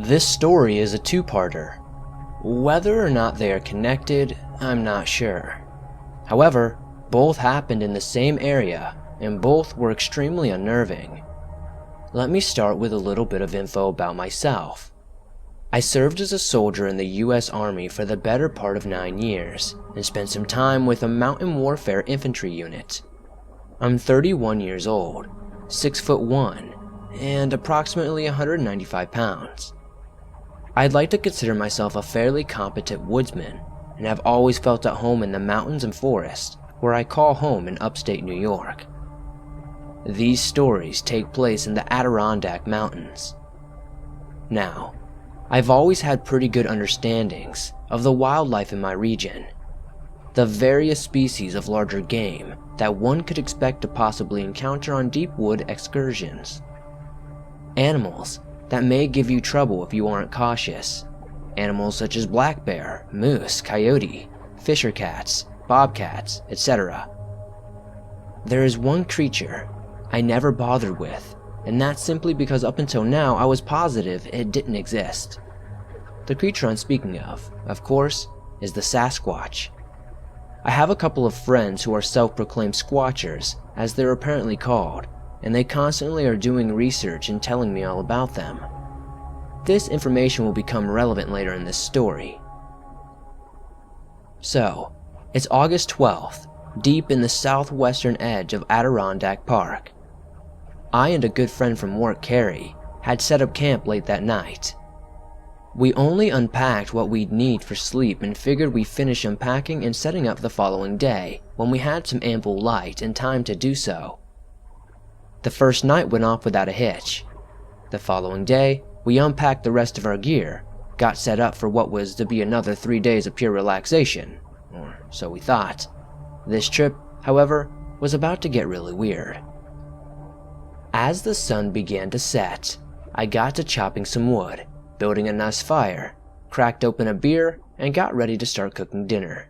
This story is a two-parter. Whether or not they are connected, I'm not sure. However, both happened in the same area, and both were extremely unnerving. Let me start with a little bit of info about myself. I served as a soldier in the US Army for the better part of 9 years, and spent some time with a mountain warfare infantry unit. I'm 31 years old, 6'1", and approximately 195 pounds. I'd like to consider myself a fairly competent woodsman, and have always felt at home in the mountains and forests, where I call home in upstate New York. These stories take place in the Adirondack Mountains. Now, I've always had pretty good understandings of the wildlife in my region, the various species of larger game that one could expect to possibly encounter on deep wood excursions. Animals that may give you trouble if you aren't cautious. Animals such as black bear, moose, coyote, fisher cats, bobcats, etc. There is one creature I never bothered with, and that's simply because up until now I was positive it didn't exist. The creature I'm speaking of course, is the Sasquatch. I have a couple of friends who are self-proclaimed squatchers, as they're apparently called, and they constantly are doing research and telling me all about them. This information will become relevant later in this story. So, it's August 12th, deep in the southwestern edge of Adirondack Park. I and a good friend from work, Carrie, had set up camp late that night. We only unpacked what we'd need for sleep and figured we'd finish unpacking and setting up the following day when we had some ample light and time to do so. The first night went off without a hitch. The following day, we unpacked the rest of our gear, got set up for what was to be another 3 days of pure relaxation, or so we thought. This trip, however, was about to get really weird. As the sun began to set, I got to chopping some wood, building a nice fire, cracked open a beer, and got ready to start cooking dinner.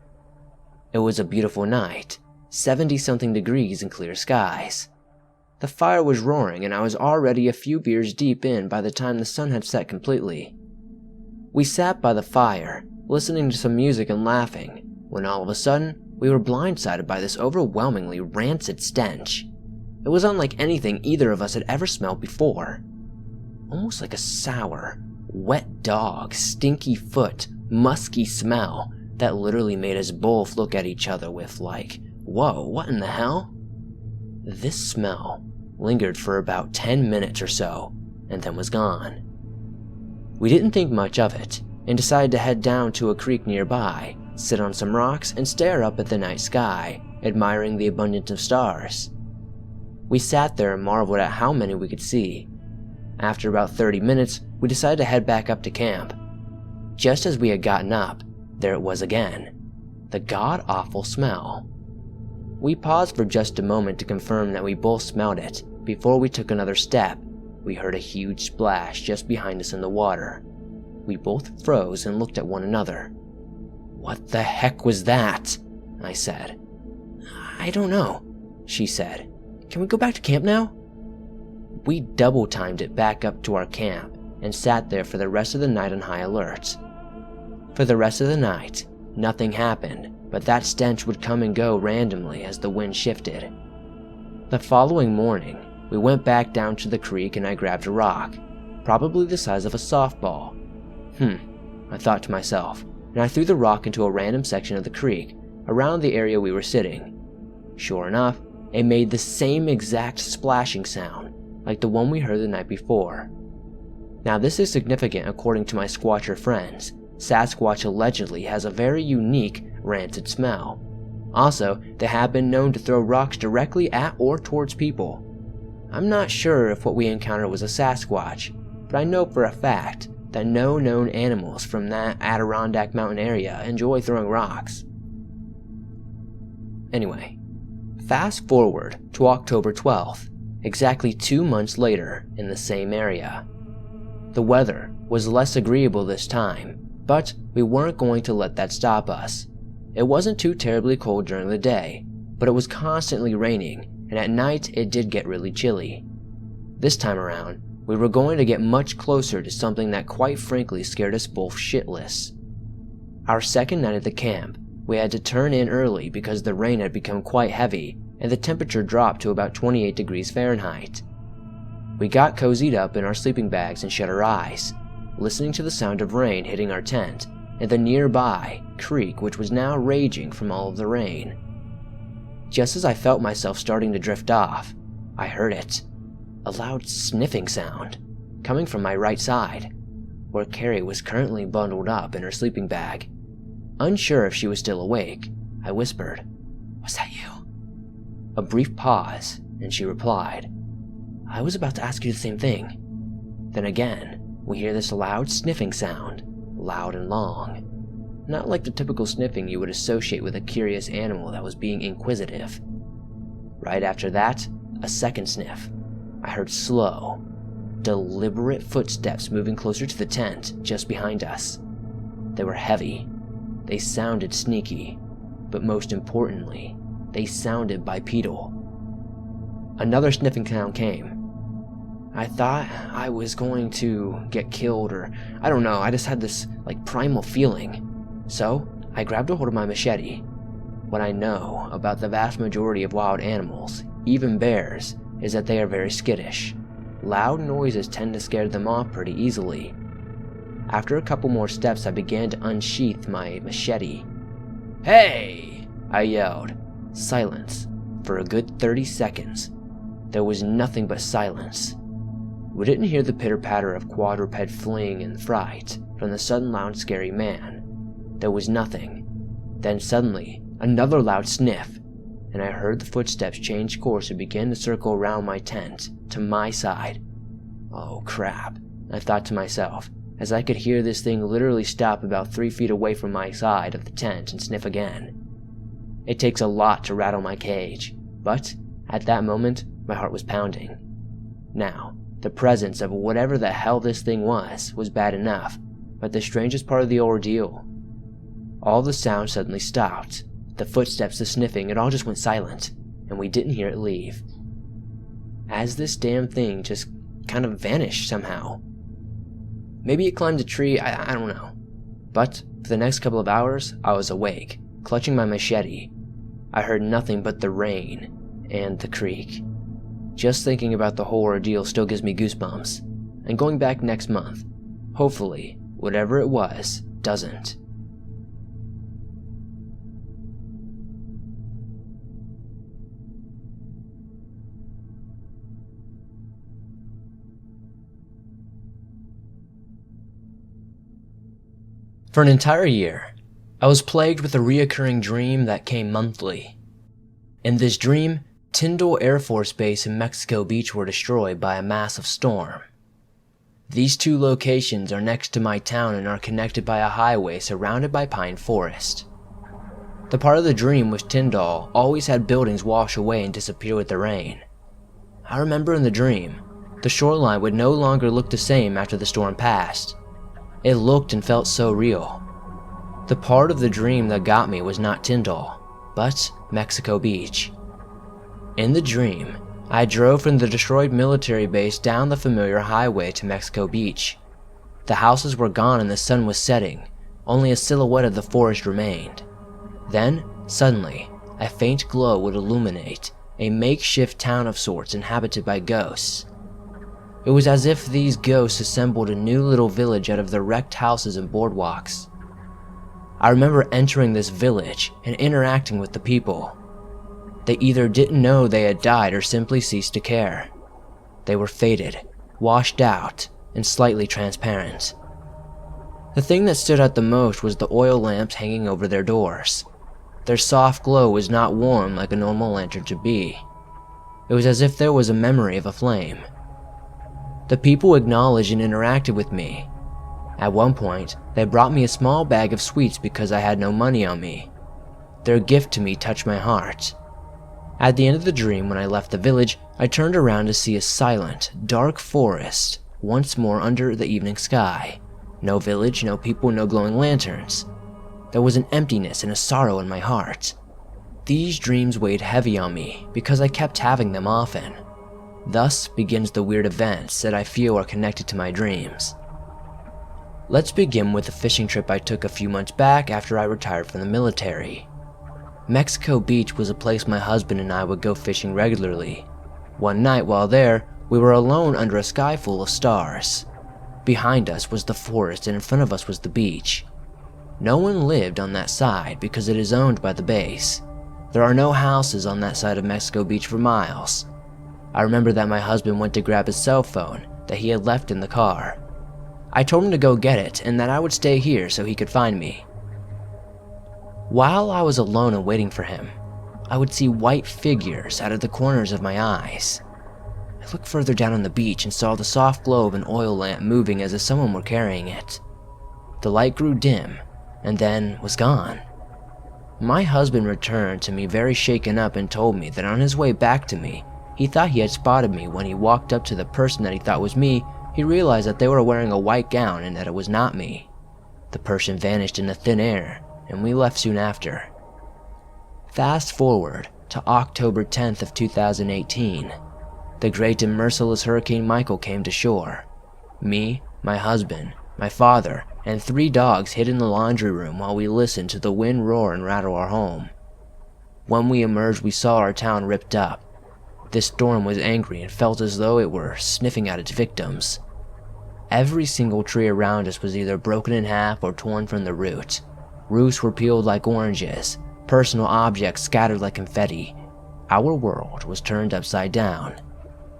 It was a beautiful night, 70-something degrees and clear skies. The fire was roaring and I was already a few beers deep in by the time the sun had set completely. We sat by the fire, listening to some music and laughing, when all of a sudden, we were blindsided by this overwhelmingly rancid stench. It was unlike anything either of us had ever smelled before. Almost like a sour, wet dog, stinky foot, musky smell that literally made us both look at each other with like, whoa, what in the hell? This smell lingered for about 10 minutes or so, and then was gone. We didn't think much of it, and decided to head down to a creek nearby, sit on some rocks, and stare up at the night sky, admiring the abundance of stars. We sat there and marveled at how many we could see. After about 30 minutes, we decided to head back up to camp. Just as we had gotten up, there it was again, the god-awful smell. We paused for just a moment to confirm that we both smelled it. Before we took another step, we heard a huge splash just behind us in the water. We both froze and looked at one another. "What the heck was that?" I said. "I don't know," she said. "Can we go back to camp now?" We double-timed it back up to our camp and sat there for the rest of the night on high alert. For the rest of the night, nothing happened, but that stench would come and go randomly as the wind shifted. The following morning, we went back down to the creek and I grabbed a rock, probably the size of a softball. I thought to myself, and I threw the rock into a random section of the creek around the area we were sitting. Sure enough, it made the same exact splashing sound, like the one we heard the night before. Now this is significant according to my squatcher friends. Sasquatch allegedly has a very unique, rancid smell. Also, they have been known to throw rocks directly at or towards people. I'm not sure if what we encountered was a Sasquatch, but I know for a fact that no known animals from that Adirondack mountain area enjoy throwing rocks. Anyway, fast forward to October 12th, exactly 2 months later in the same area. The weather was less agreeable this time, but we weren't going to let that stop us. It wasn't too terribly cold during the day, but it was constantly raining, and at night it did get really chilly. This time around, We were going to get much closer to something that quite frankly scared us both shitless. Our second night at the camp, we had to turn in early because the rain had become quite heavy and the temperature dropped to about 28 degrees Fahrenheit. We got cozied up in our sleeping bags and shut our eyes, listening to the sound of rain hitting our tent and the nearby creek which was now raging from all of the rain. Just as I felt myself starting to drift off, I heard it. A loud sniffing sound, coming from my right side, where Carrie was currently bundled up in her sleeping bag. Unsure if she was still awake, I whispered, "Was that you?" A brief pause, and she replied, "I was about to ask you the same thing." Then again, we hear this loud sniffing sound, loud and long. Not like the typical sniffing you would associate with a curious animal that was being inquisitive. Right after that, a second sniff. I heard slow, deliberate footsteps moving closer to the tent just behind us. They were heavy. They sounded sneaky, but most importantly, they sounded bipedal. Another sniffing sound came. I thought I was going to get killed, or I don't know, I just had this primal feeling. So I grabbed a hold of my machete. What I know about the vast majority of wild animals, even bears, is that they are very skittish. Loud noises tend to scare them off pretty easily. After a couple more steps, I began to unsheath my machete. "Hey!" I yelled. Silence. For a good 30 seconds. There was nothing but silence. We didn't hear the pitter-patter of quadruped fleeing in fright from the sudden loud scary man. There was nothing. Then suddenly, another loud sniff, and I heard the footsteps change course and begin to circle around my tent, to my side. Oh crap, I thought to myself, as I could hear this thing literally stop about 3 feet away from my side of the tent and sniff again. It takes a lot to rattle my cage, but at that moment, my heart was pounding. Now, the presence of whatever the hell this thing was bad enough, but the strangest part of the ordeal, all the sound suddenly stopped. The footsteps, the sniffing, it all just went silent, and we didn't hear it leave. As this damn thing just kind of vanished somehow. Maybe it climbed a tree, I don't know. But for the next couple of hours, I was awake, clutching my machete. I heard nothing but the rain and the creek. Just thinking about the whole ordeal still gives me goosebumps. And going back next month, hopefully, whatever it was, doesn't. For an entire year, I was plagued with a reoccurring dream that came monthly. In this dream, Tyndall Air Force Base and Mexico Beach were destroyed by a massive storm. These two locations are next to my town and are connected by a highway surrounded by pine forest. The part of the dream was Tyndall always had buildings wash away and disappear with the rain. I remember in the dream, the shoreline would no longer look the same after the storm passed. It looked and felt so real. The part of the dream that got me was not Tyndall, but Mexico Beach. In the dream, I drove from the destroyed military base down the familiar highway to Mexico Beach. The houses were gone and the sun was setting, only a silhouette of the forest remained. Then, suddenly, a faint glow would illuminate a makeshift town of sorts inhabited by ghosts. It was as if these ghosts assembled a new little village out of the wrecked houses and boardwalks. I remember entering this village and interacting with the people. They either didn't know they had died or simply ceased to care. They were faded, washed out, and slightly transparent. The thing that stood out the most was the oil lamps hanging over their doors. Their soft glow was not warm like a normal lantern should be. It was as if there was a memory of a flame. The people acknowledged and interacted with me. At one point, they brought me a small bag of sweets because I had no money on me. Their gift to me touched my heart. At the end of the dream, when I left the village, I turned around to see a silent, dark forest once more under the evening sky. No village, no people, no glowing lanterns. There was an emptiness and a sorrow in my heart. These dreams weighed heavy on me because I kept having them often. Thus begins the weird events that I feel are connected to my dreams. Let's begin with a fishing trip I took a few months back after I retired from the military. Mexico Beach was a place my husband and I would go fishing regularly. One night while there, we were alone under a sky full of stars. Behind us was the forest and in front of us was the beach. No one lived on that side because it is owned by the base. There are no houses on that side of Mexico Beach for miles. I remember that my husband went to grab his cell phone that he had left in the car. I told him to go get it and that I would stay here so he could find me. While I was alone and waiting for him, I would see white figures out of the corners of my eyes. I looked further down on the beach and saw the soft glow of an oil lamp moving as if someone were carrying it. The light grew dim and then was gone. My husband returned to me very shaken up and told me that on his way back to me, he thought he had spotted me. When he walked up to the person that he thought was me, he realized that they were wearing a white gown and that it was not me. The person vanished into thin air and we left soon after. Fast forward to October 10th of 2018. The great and merciless Hurricane Michael came to shore. Me, my husband, my father, and 3 dogs hid in the laundry room while we listened to the wind roar and rattle our home. When we emerged, we saw our town ripped up. This storm was angry and felt as though it were sniffing at its victims. Every single tree around us was either broken in half or torn from the root. Roofs were peeled like oranges, personal objects scattered like confetti. Our world was turned upside down.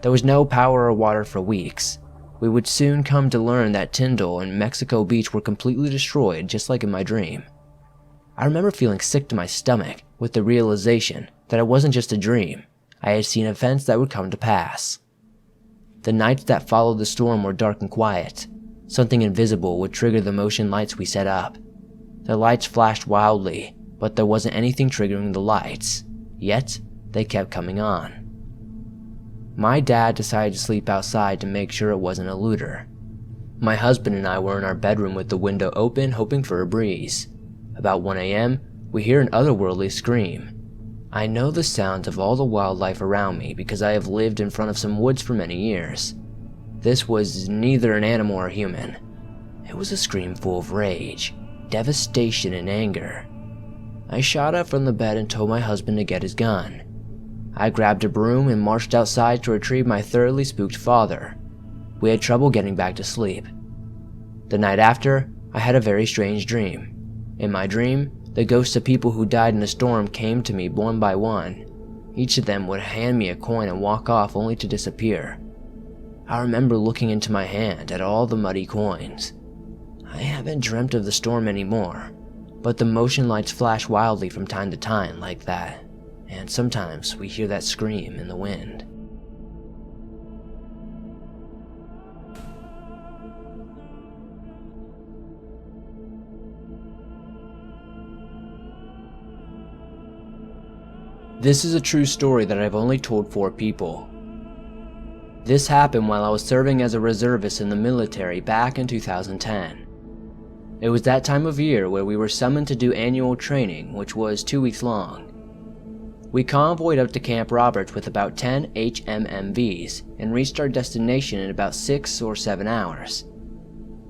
There was no power or water for weeks. We would soon come to learn that Tyndall and Mexico Beach were completely destroyed, just like in my dream. I remember feeling sick to my stomach with the realization that it wasn't just a dream. I had seen events that would come to pass. The nights that followed the storm were dark and quiet. Something invisible would trigger the motion lights we set up. The lights flashed wildly, but there wasn't anything triggering the lights. Yet, they kept coming on. My dad decided to sleep outside to make sure it wasn't a looter. My husband and I were in our bedroom with the window open, hoping for a breeze. About 1 a.m., we hear an otherworldly scream. I know the sounds of all the wildlife around me because I have lived in front of some woods for many years. This was neither an animal or human. It was a scream full of rage, devastation, and anger. I shot up from the bed and told my husband to get his gun. I grabbed a broom and marched outside to retrieve my thoroughly spooked father. We had trouble getting back to sleep. The night after, I had a very strange dream. In my dream, the ghosts of people who died in the storm came to me one by one. Each of them would hand me a coin and walk off only to disappear. I remember looking into my hand at all the muddy coins. I haven't dreamt of the storm anymore, but the motion lights flash wildly from time to time like that, and sometimes we hear that scream in the wind. This is a true story that I've only told 4 people. This happened while I was serving as a reservist in the military back in 2010. It was that time of year where we were summoned to do annual training, which was 2 weeks long. We convoyed up to Camp Roberts with about 10 HMMVs and reached our destination in about 6 or 7 hours.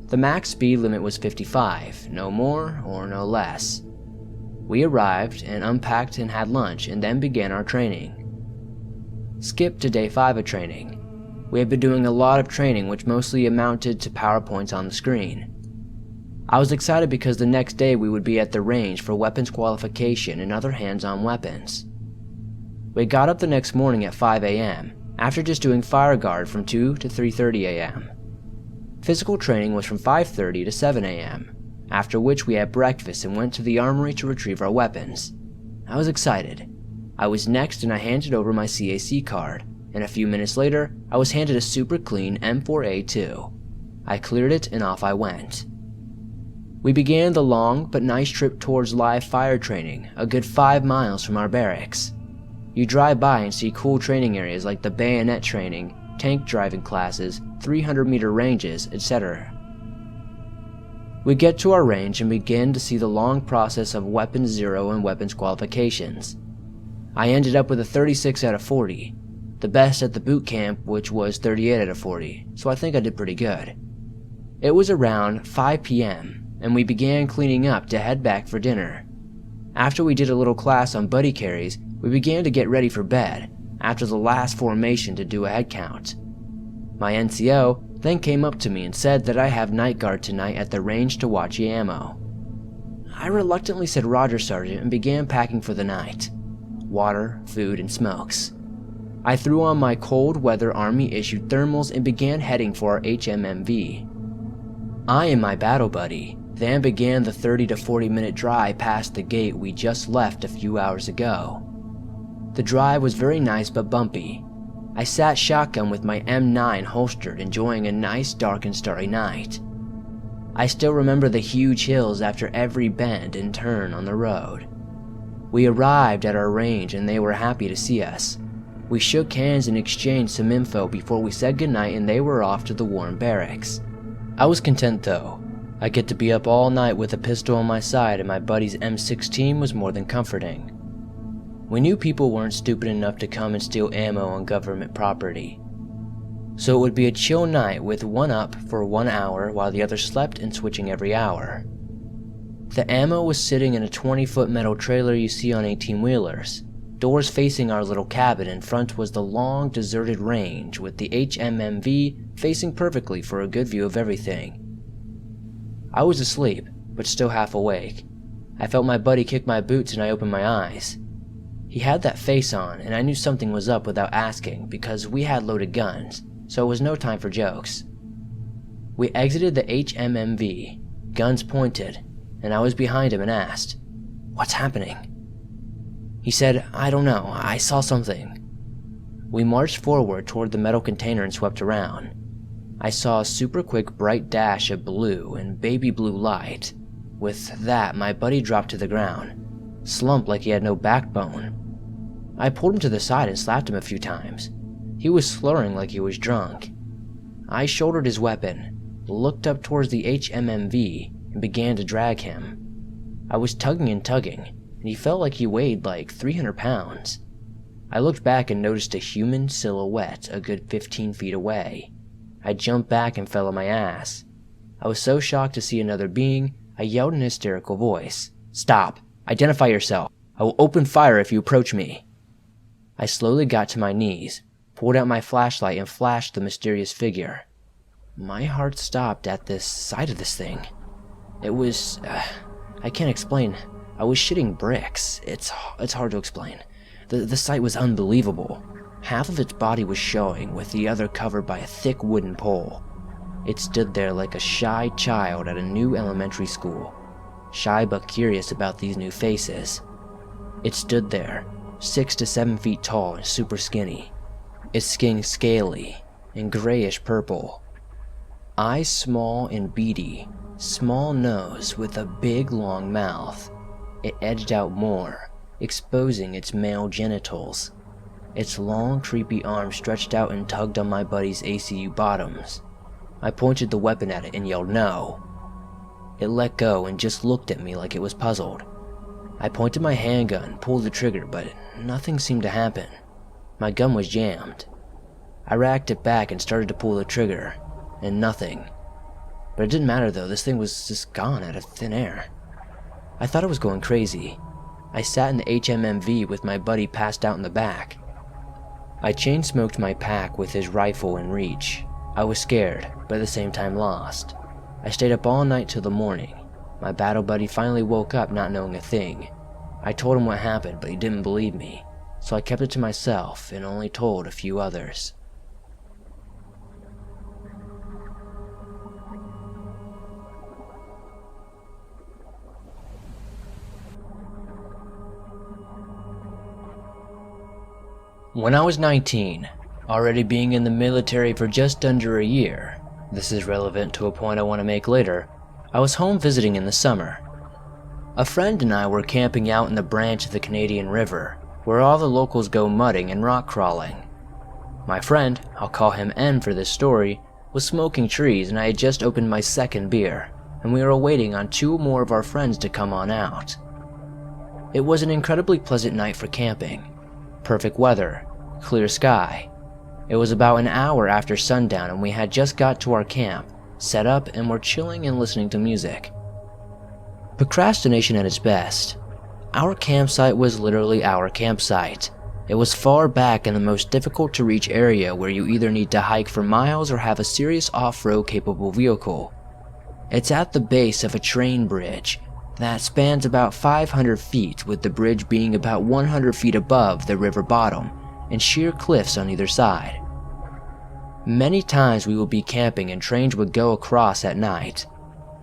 The max speed limit was 55, no more or no less. We arrived and unpacked and had lunch and then began our training. Skip to day 5 of training. We had been doing a lot of training which mostly amounted to PowerPoints on the screen. I was excited because the next day we would be at the range for weapons qualification and other hands-on weapons. We got up the next morning at 5 a.m. after just doing fire guard from 2 to 3:30 a.m. Physical training was from 5:30 to 7 a.m. after which we had breakfast and went to the armory to retrieve our weapons. I was excited. I was next and I handed over my CAC card, and a few minutes later, I was handed a super clean M4A2. I cleared it and off I went. We began the long but nice trip towards live fire training, a good 5 miles from our barracks. You drive by and see cool training areas like the bayonet training, tank driving classes, 300-meter ranges, etc. We get to our range and begin to see the long process of weapons 0 and weapons qualifications. I ended up with a 36 out of 40. The best at the boot camp, which was 38 out of 40, so I think I did pretty good. It was around 5 p.m., and we began cleaning up to head back for dinner. After we did a little class on buddy carries, we began to get ready for bed after the last formation to do a head count. My NCO then came up to me and said that I have night guard tonight at the range to watch the ammo. I reluctantly said Roger, Sergeant, and began packing for the night. Water, food, and smokes. I threw on my cold weather Army-issued thermals and began heading for our HMMV. I and my battle buddy then began the 30 to 40 minute drive past the gate we just left a few hours ago. The drive was very nice but bumpy. I sat shotgun with my M9 holstered, enjoying a nice dark and starry night. I still remember the huge hills after every bend and turn on the road. We arrived at our range and they were happy to see us. We shook hands and exchanged some info before we said goodnight, and they were off to the warm barracks. I was content though. I get to be up all night with a pistol on my side, and my buddy's M16 was more than comforting. We knew people weren't stupid enough to come and steal ammo on government property. So it would be a chill night with one up for 1 hour while the other slept and switching every hour. The ammo was sitting in a 20-foot metal trailer you see on 18-wheelers. Doors facing our little cabin. In front was the long, deserted range with the HMMV facing perfectly for a good view of everything. I was asleep, but still half awake. I felt my buddy kick my boots and I opened my eyes. He had that face on, and I knew something was up without asking because we had loaded guns, so it was no time for jokes. We exited the HMMV, guns pointed, and I was behind him and asked, "What's happening?" He said, "I don't know, I saw something." We marched forward toward the metal container and swept around. I saw a super quick bright dash of blue and baby blue light. With that, my buddy dropped to the ground, slumped like he had no backbone. I pulled him to the side and slapped him a few times. He was slurring like he was drunk. I shouldered his weapon, looked up towards the HMMV, and began to drag him. I was tugging and tugging, and he felt like he weighed like 300 pounds. I looked back and noticed a human silhouette a good 15 feet away. I jumped back and fell on my ass. I was so shocked to see another being, I yelled in a hysterical voice, "Stop! Identify yourself! I will open fire if you approach me!" I slowly got to my knees, pulled out my flashlight and flashed the mysterious figure. My heart stopped at the sight of this thing. It was... I can't explain. I was shitting bricks. It's hard to explain. The sight was unbelievable. Half of its body was showing, with the other covered by a thick wooden pole. It stood there like a shy child at a new elementary school. Shy but curious about these new faces. It stood there, 6 to 7 feet tall and super skinny. Its skin scaly and grayish purple. Eyes small and beady, small nose with a big long mouth. It edged out more, exposing its male genitals. Its long, creepy arms stretched out and tugged on my buddy's ACU bottoms. I pointed the weapon at it and yelled no. It let go and just looked at me like it was puzzled. I pointed my handgun, pulled the trigger, but nothing seemed to happen. My gun was jammed. I racked it back and started to pull the trigger, and nothing. But it didn't matter though, this thing was just gone out of thin air. I thought I was going crazy. I sat in the HMMV with my buddy passed out in the back. I chain-smoked my pack with his rifle in reach. I was scared, but at the same time lost. I stayed up all night till the morning. My battle buddy finally woke up not knowing a thing. I told him what happened, but he didn't believe me, so I kept it to myself and only told a few others. When I was 19, already being in the military for just under a year, this is relevant to a point I want to make later, I was home visiting in the summer. A friend and I were camping out in the branch of the Canadian River, where all the locals go mudding and rock crawling. My friend, I'll call him N for this story, was smoking trees and I had just opened my second beer, and we were waiting on 2 more of our friends to come on out. It was an incredibly pleasant night for camping. Perfect weather, clear sky, It was about an hour after sundown and we had just got to our camp, set up, and were chilling and listening to music. Procrastination at its best. Our campsite was literally our campsite. It was far back in the most difficult to reach area where you either need to hike for miles or have a serious off-road capable vehicle. It's at the base of a train bridge that spans about 500 feet, with the bridge being about 100 feet above the river bottom and sheer cliffs on either side. Many times we would be camping and trains would go across at night.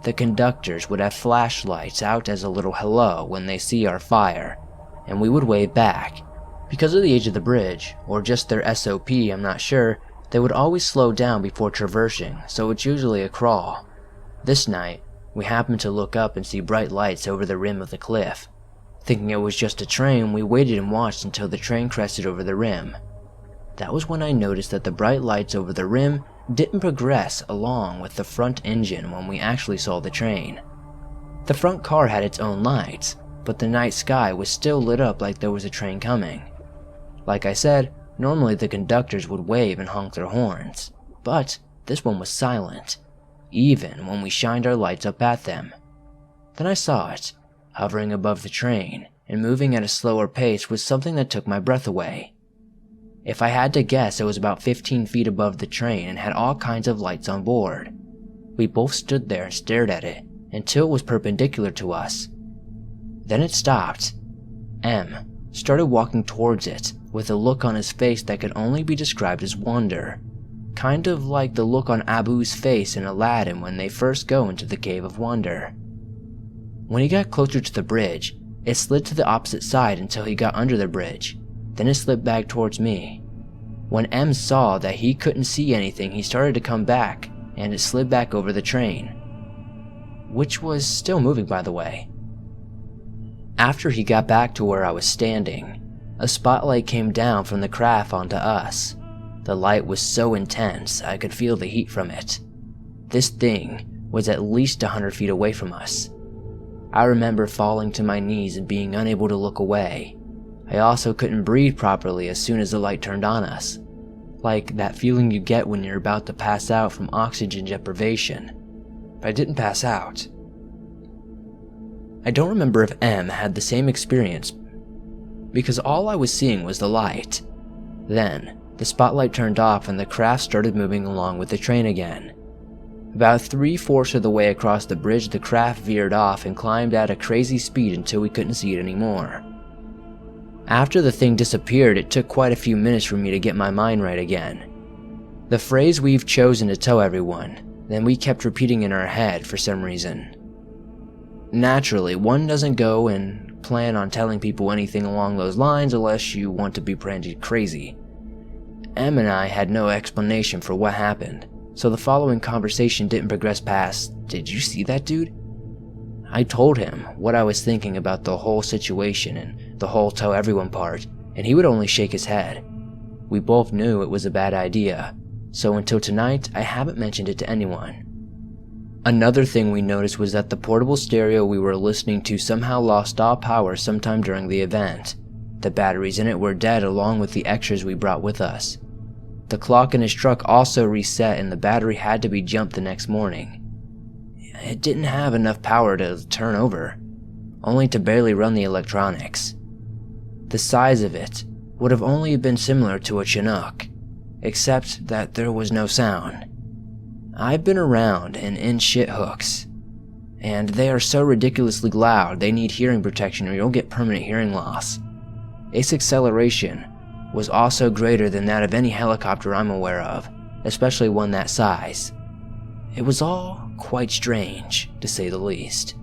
The conductors would have flashlights out as a little hello when they see our fire, and we would wave back. Because of the age of the bridge, or just their SOP, I'm not sure, they would always slow down before traversing, so it's usually a crawl. This night, we happened to look up and see bright lights over the rim of the cliff. Thinking it was just a train, we waited and watched until the train crested over the rim. That was when I noticed that the bright lights over the rim didn't progress along with the front engine when we actually saw the train. The front car had its own lights, but the night sky was still lit up like there was a train coming. Like I said, normally the conductors would wave and honk their horns, but this one was silent, even when we shined our lights up at them. Then I saw it, hovering above the train and moving at a slower pace, was something that took my breath away. If I had to guess, it was about 15 feet above the train and had all kinds of lights on board. We both stood there and stared at it until it was perpendicular to us. Then it stopped. M started walking towards it with a look on his face that could only be described as wonder, kind of like the look on Abu's face in Aladdin when they first go into the Cave of Wonder. When he got closer to the bridge, it slid to the opposite side until he got under the bridge. Then it slid back towards me. When M saw that he couldn't see anything, he started to come back, and it slid back over the train, which was still moving, by the way. After he got back to where I was standing, a spotlight came down from the craft onto us. The light was so intense I could feel the heat from it. This thing was at least 100 feet away from us. I remember falling to my knees and being unable to look away. I also couldn't breathe properly as soon as the light turned on us, like that feeling you get when you're about to pass out from oxygen deprivation. But I didn't pass out. I don't remember if M had the same experience, because all I was seeing was the light. Then, the spotlight turned off and the craft started moving along with the train again. About 3/4 of the way across the bridge, the craft veered off and climbed at a crazy speed until we couldn't see it anymore. After the thing disappeared, it took quite a few minutes for me to get my mind right again. The phrase we've chosen to tell everyone, then we kept repeating in our head for some reason. Naturally, one doesn't go and plan on telling people anything along those lines unless you want to be branded crazy. Em and I had no explanation for what happened, so the following conversation didn't progress past, "Did you see that dude?" I told him what I was thinking about the whole situation and the whole tell everyone part, and he would only shake his head. We both knew it was a bad idea, so until tonight I haven't mentioned it to anyone. Another thing we noticed was that the portable stereo we were listening to somehow lost all power sometime during the event. The batteries in it were dead along with the extras we brought with us. The clock in his truck also reset and the battery had to be jumped the next morning. It didn't have enough power to turn over, only to barely run the electronics. The size of it would have only been similar to a Chinook, except that there was no sound. I've been around and in shit hooks, and they are so ridiculously loud they need hearing protection or you'll get permanent hearing loss. Its acceleration was also greater than that of any helicopter I'm aware of, especially one that size. It was all quite strange, to say the least.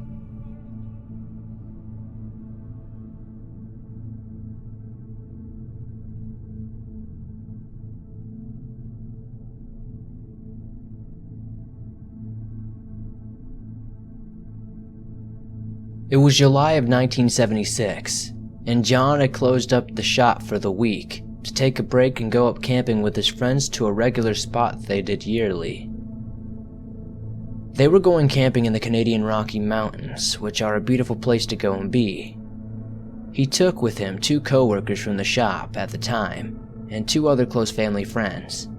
It was July of 1976, and John had closed up the shop for the week to take a break and go up camping with his friends to a regular spot they did yearly. They were going camping in the Canadian Rocky Mountains, which are a beautiful place to go and be. He took with him 2 co-workers from the shop at the time, and 2 other close family friends.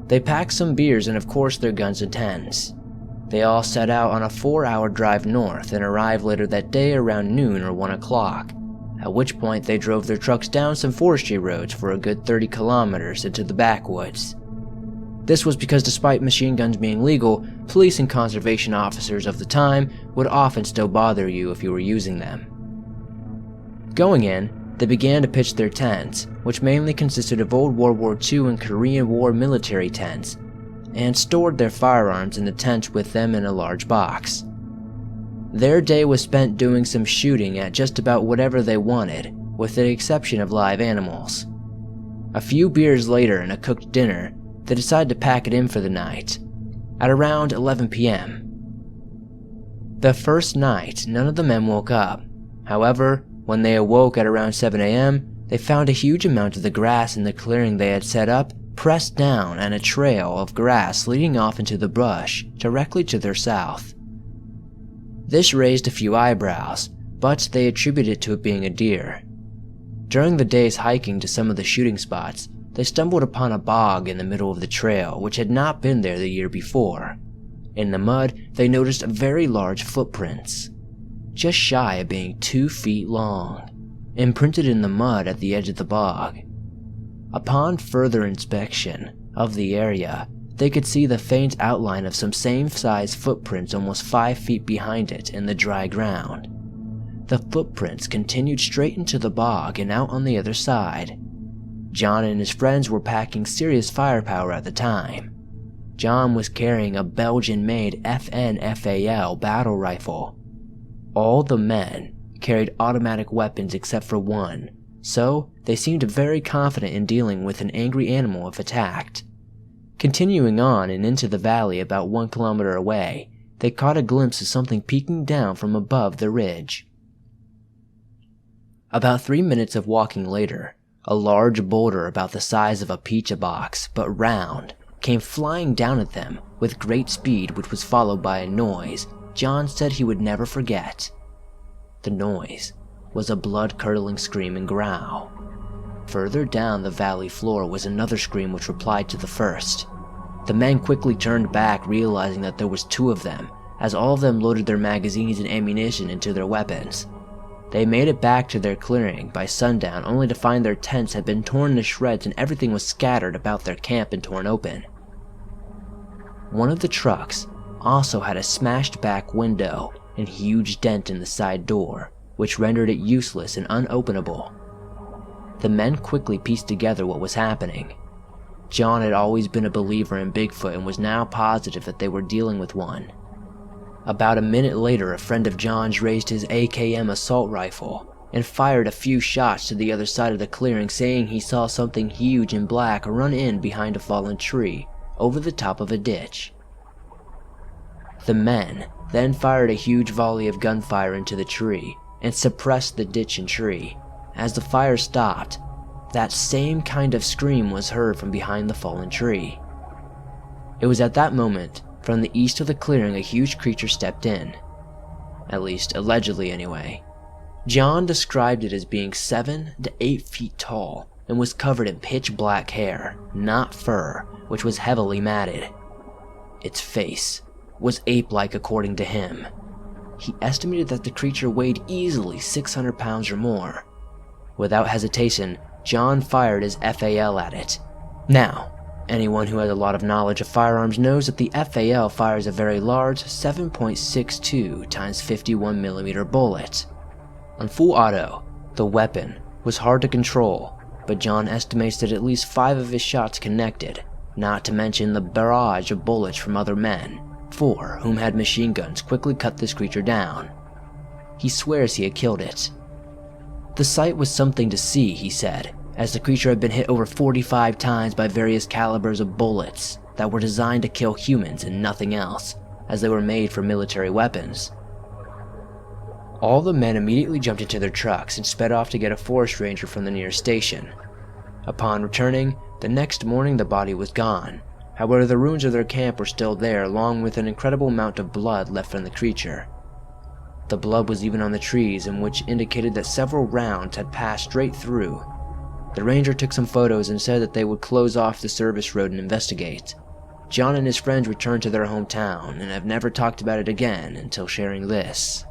They packed some beers and of course their guns and tents. They all set out on a 4-hour drive north and arrived later that day around noon or 1 o'clock, at which point they drove their trucks down some forestry roads for a good 30 kilometers into the backwoods. This was because despite machine guns being legal, police and conservation officers of the time would often still bother you if you were using them. Going in, they began to pitch their tents, which mainly consisted of old World War II and Korean War military tents, and stored their firearms in the tents with them in a large box. Their day was spent doing some shooting at just about whatever they wanted, with the exception of live animals. A few beers later and a cooked dinner, they decided to pack it in for the night, at around 11 p.m. The first night, none of the men woke up. However, when they awoke at around 7 a.m., they found a huge amount of the grass in the clearing they had set up pressed down and a trail of grass leading off into the brush directly to their south. This raised a few eyebrows, but they attributed it to it being a deer. During the day's hiking to some of the shooting spots, they stumbled upon a bog in the middle of the trail which had not been there the year before. In the mud, they noticed very large footprints, just shy of being 2 feet long, imprinted in the mud at the edge of the bog. Upon further inspection of the area, they could see the faint outline of some same-size footprints almost 5 feet behind it in the dry ground. The footprints continued straight into the bog and out on the other side. John and his friends were packing serious firepower at the time. John was carrying a Belgian-made FN-FAL battle rifle. All the men carried automatic weapons except for one, so they seemed very confident in dealing with an angry animal if attacked. Continuing on and into the valley about 1 kilometer away, they caught a glimpse of something peeking down from above the ridge. About 3 minutes of walking later, a large boulder about the size of a pizza box, but round, came flying down at them with great speed, which was followed by a noise John said he would never forget. The noise was a blood-curdling scream and growl. Further down the valley floor was another scream which replied to the first. The men quickly turned back, realizing that there was 2 of them, as all of them loaded their magazines and ammunition into their weapons. They made it back to their clearing by sundown, only to find their tents had been torn to shreds and everything was scattered about their camp and torn open. One of the trucks also had a smashed back window and huge dent in the side door, which rendered it useless and unopenable. The men quickly pieced together what was happening. John had always been a believer in Bigfoot and was now positive that they were dealing with one. About a minute later, a friend of John's raised his AKM assault rifle and fired a few shots to the other side of the clearing, saying he saw something huge and black run in behind a fallen tree over the top of a ditch. The men then fired a huge volley of gunfire into the tree and suppressed the ditch and tree. As the fire stopped, that same kind of scream was heard from behind the fallen tree. It was at that moment, from the east of the clearing, a huge creature stepped in. At least, allegedly anyway. John described it as being 7 to 8 feet tall and was covered in pitch black hair, not fur, which was heavily matted. Its face was ape-like according to him. He estimated that the creature weighed easily 600 pounds or more. Without hesitation, John fired his FAL at it. Now, anyone who has a lot of knowledge of firearms knows that the FAL fires a very large 7.62 x 51mm bullet. On full auto, the weapon was hard to control, but John estimates that at least 5 of his shots connected, not to mention the barrage of bullets from other men, 4 whom had machine guns, quickly cut this creature down. He swears he had killed it. The sight was something to see, he said, as the creature had been hit over 45 times by various calibers of bullets that were designed to kill humans and nothing else, as they were made for military weapons. All the men immediately jumped into their trucks and sped off to get a forest ranger from the nearest station. Upon returning, the next morning the body was gone. However, the ruins of their camp were still there, along with an incredible amount of blood left from the creature. The blood was even on the trees, in which indicated that several rounds had passed straight through. The ranger took some photos and said that they would close off the service road and investigate. John and his friends returned to their hometown and have never talked about it again until sharing this.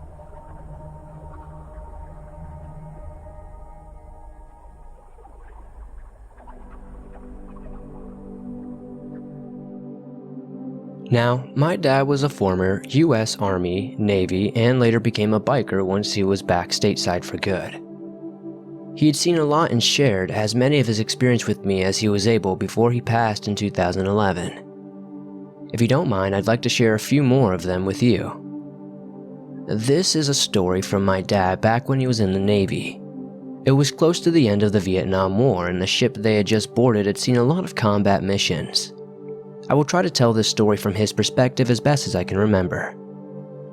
Now, my dad was a former US Army, Navy, and later became a biker once he was back stateside for good. He had seen a lot and shared as many of his experience with me as he was able before he passed in 2011. If you don't mind, I'd like to share a few more of them with you. This is a story from my dad back when he was in the Navy. It was close to the end of the Vietnam War, and the ship they had just boarded had seen a lot of combat missions. I will try to tell this story from his perspective as best as I can remember.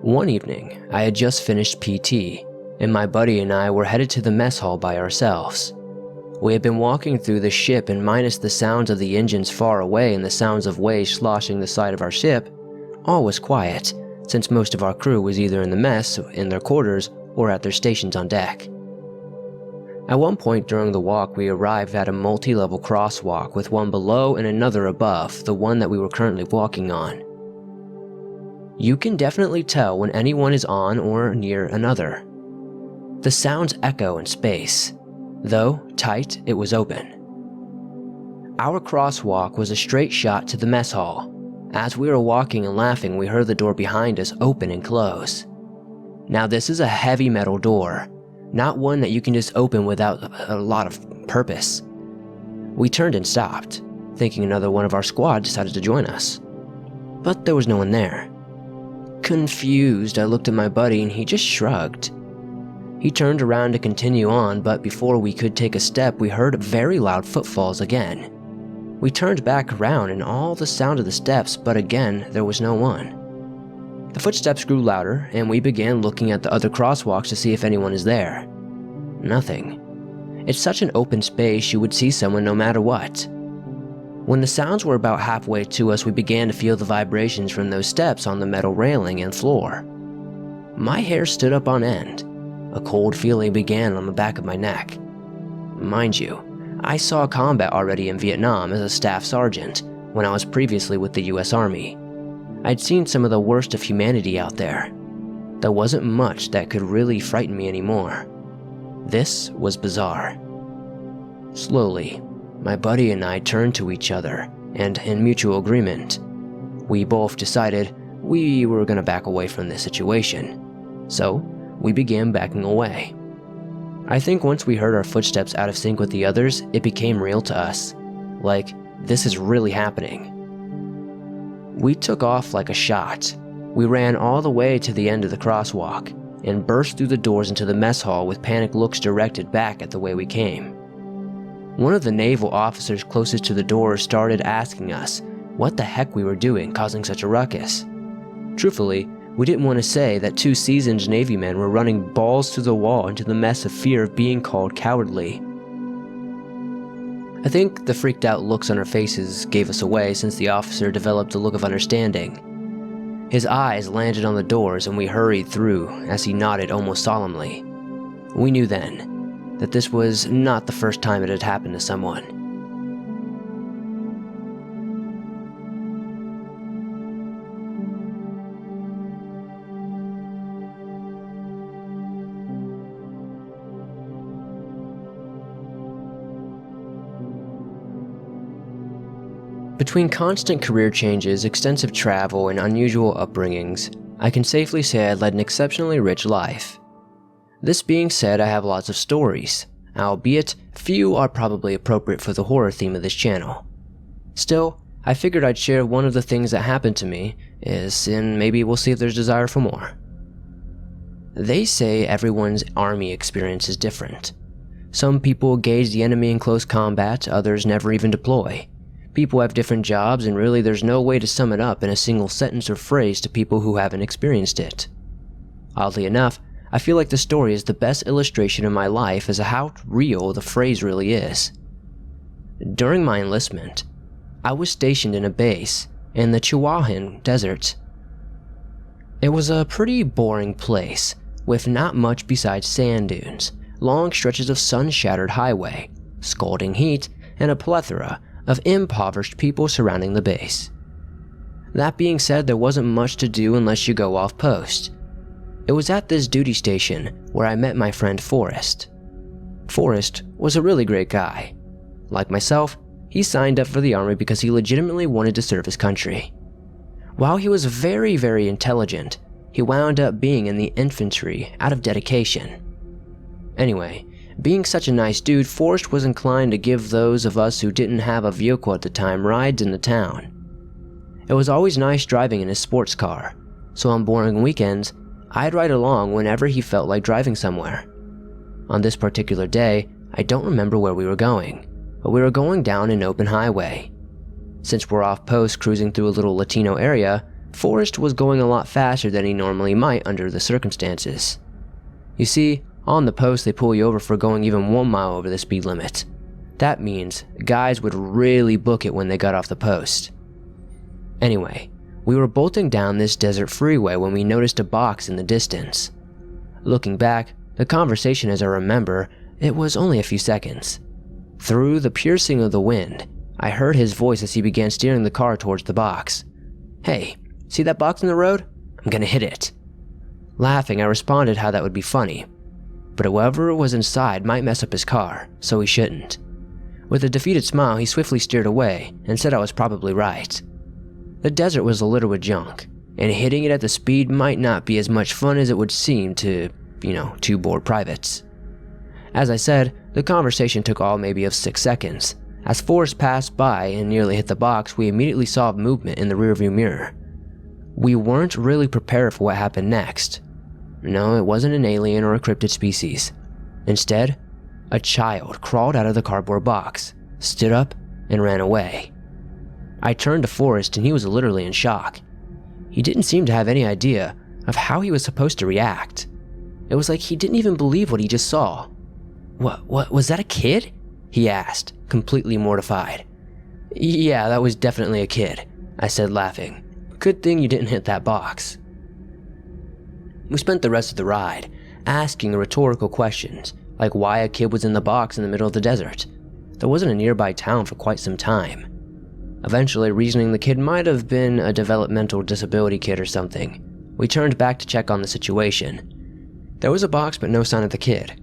One evening, I had just finished PT, and my buddy and I were headed to the mess hall by ourselves. We had been walking through the ship, and minus the sounds of the engines far away and the sounds of waves sloshing the side of our ship, all was quiet, since most of our crew was either in the mess, in their quarters, or at their stations on deck. At one point during the walk, we arrived at a multi-level crosswalk with one below and another above the one that we were currently walking on. You can definitely tell when anyone is on or near another. The sounds echo in space. Though tight, it was open. Our crosswalk was a straight shot to the mess hall. As we were walking and laughing, we heard the door behind us open and close. Now this is a heavy metal door, not one that you can just open without a lot of purpose. We turned and stopped, thinking another one of our squad decided to join us. But there was no one there. Confused, I looked at my buddy and he just shrugged. He turned around to continue on, but before we could take a step, we heard very loud footfalls again. We turned back around and all the sound of the steps, but again, there was no one. The footsteps grew louder, and we began looking at the other crosswalks to see if anyone is there. Nothing. It's such an open space, you would see someone no matter what. When the sounds were about halfway to us, we began to feel the vibrations from those steps on the metal railing and floor. My hair stood up on end. A cold feeling began on the back of my neck. Mind you, I saw combat already in Vietnam as a staff sergeant when I was previously with the US Army. I'd seen some of the worst of humanity out there. There wasn't much that could really frighten me anymore. This was bizarre. Slowly, my buddy and I turned to each other, and in mutual agreement, we both decided we were going to back away from this situation. So, we began backing away. I think once we heard our footsteps out of sync with the others, it became real to us. Like, this is really happening. We took off like a shot. We ran all the way to the end of the crosswalk and burst through the doors into the mess hall with panicked looks directed back at the way we came. One of the naval officers closest to the door started asking us what the heck we were doing causing such a ruckus. Truthfully, we didn't want to say that two seasoned Navy men were running balls to the wall into the mess of fear of being called cowardly. I think the freaked out looks on our faces gave us away since the officer developed a look of understanding. His eyes landed on the doors and we hurried through as he nodded almost solemnly. We knew then that this was not the first time it had happened to someone. Between constant career changes, extensive travel, and unusual upbringings, I can safely say I led an exceptionally rich life. This being said, I have lots of stories, albeit few are probably appropriate for the horror theme of this channel. Still, I figured I'd share one of the things that happened to me, and maybe we'll see if there's desire for more. They say everyone's army experience is different. Some people gauge the enemy in close combat, others never even deploy. People have different jobs, and really there's no way to sum it up in a single sentence or phrase to people who haven't experienced it. Oddly enough, I feel like the story is the best illustration of my life as to how real the phrase really is. During my enlistment, I was stationed in a base in the Chihuahuan Desert. It was a pretty boring place, with not much besides sand dunes, long stretches of sun-shattered highway, scalding heat, and a plethora of impoverished people surrounding the base. That being said, there wasn't much to do unless you go off post. It was at this duty station where I met my friend Forrest. Forrest was a really great guy. Like myself, he signed up for the army because he legitimately wanted to serve his country. While he was very, very intelligent, he wound up being in the infantry out of dedication. Anyway, being such a nice dude, Forrest was inclined to give those of us who didn't have a vehicle at the time rides in the town. It was always nice driving in his sports car, so on boring weekends, I'd ride along whenever he felt like driving somewhere. On this particular day, I don't remember where we were going, but we were going down an open highway. Since we're off post cruising through a little Latino area, Forrest was going a lot faster than he normally might under the circumstances. You see, on the post they pull you over for going even 1 mile over the speed limit. That means guys would really book it when they got off the post. Anyway, we were bolting down this desert freeway when we noticed a box in the distance. Looking back, the conversation as I remember, it was only a few seconds. Through the piercing of the wind, I heard his voice as he began steering the car towards the box. "Hey, see that box in the road? I'm gonna hit it." Laughing, I responded how that would be funny, but whoever was inside might mess up his car, so he shouldn't. With a defeated smile, he swiftly steered away and said I was probably right. The desert was littered with junk, and hitting it at the speed might not be as much fun as it would seem to, two bored privates. As I said, the conversation took all maybe of 6 seconds. As Forrest passed by and nearly hit the box, we immediately saw movement in the rearview mirror. We weren't really prepared for what happened next. No, it wasn't an alien or a cryptid species. Instead, a child crawled out of the cardboard box, stood up, and ran away. I turned to Forrest and he was literally in shock. He didn't seem to have any idea of how he was supposed to react. It was like he didn't even believe what he just saw. What, was that a kid?" he asked, completely mortified. "Yeah, that was definitely a kid," I said, laughing. "Good thing you didn't hit that box." We spent the rest of the ride asking rhetorical questions, like why a kid was in the box in the middle of the desert. There wasn't a nearby town for quite some time. Eventually, reasoning the kid might have been a developmental disability kid or something, we turned back to check on the situation. There was a box but no sign of the kid.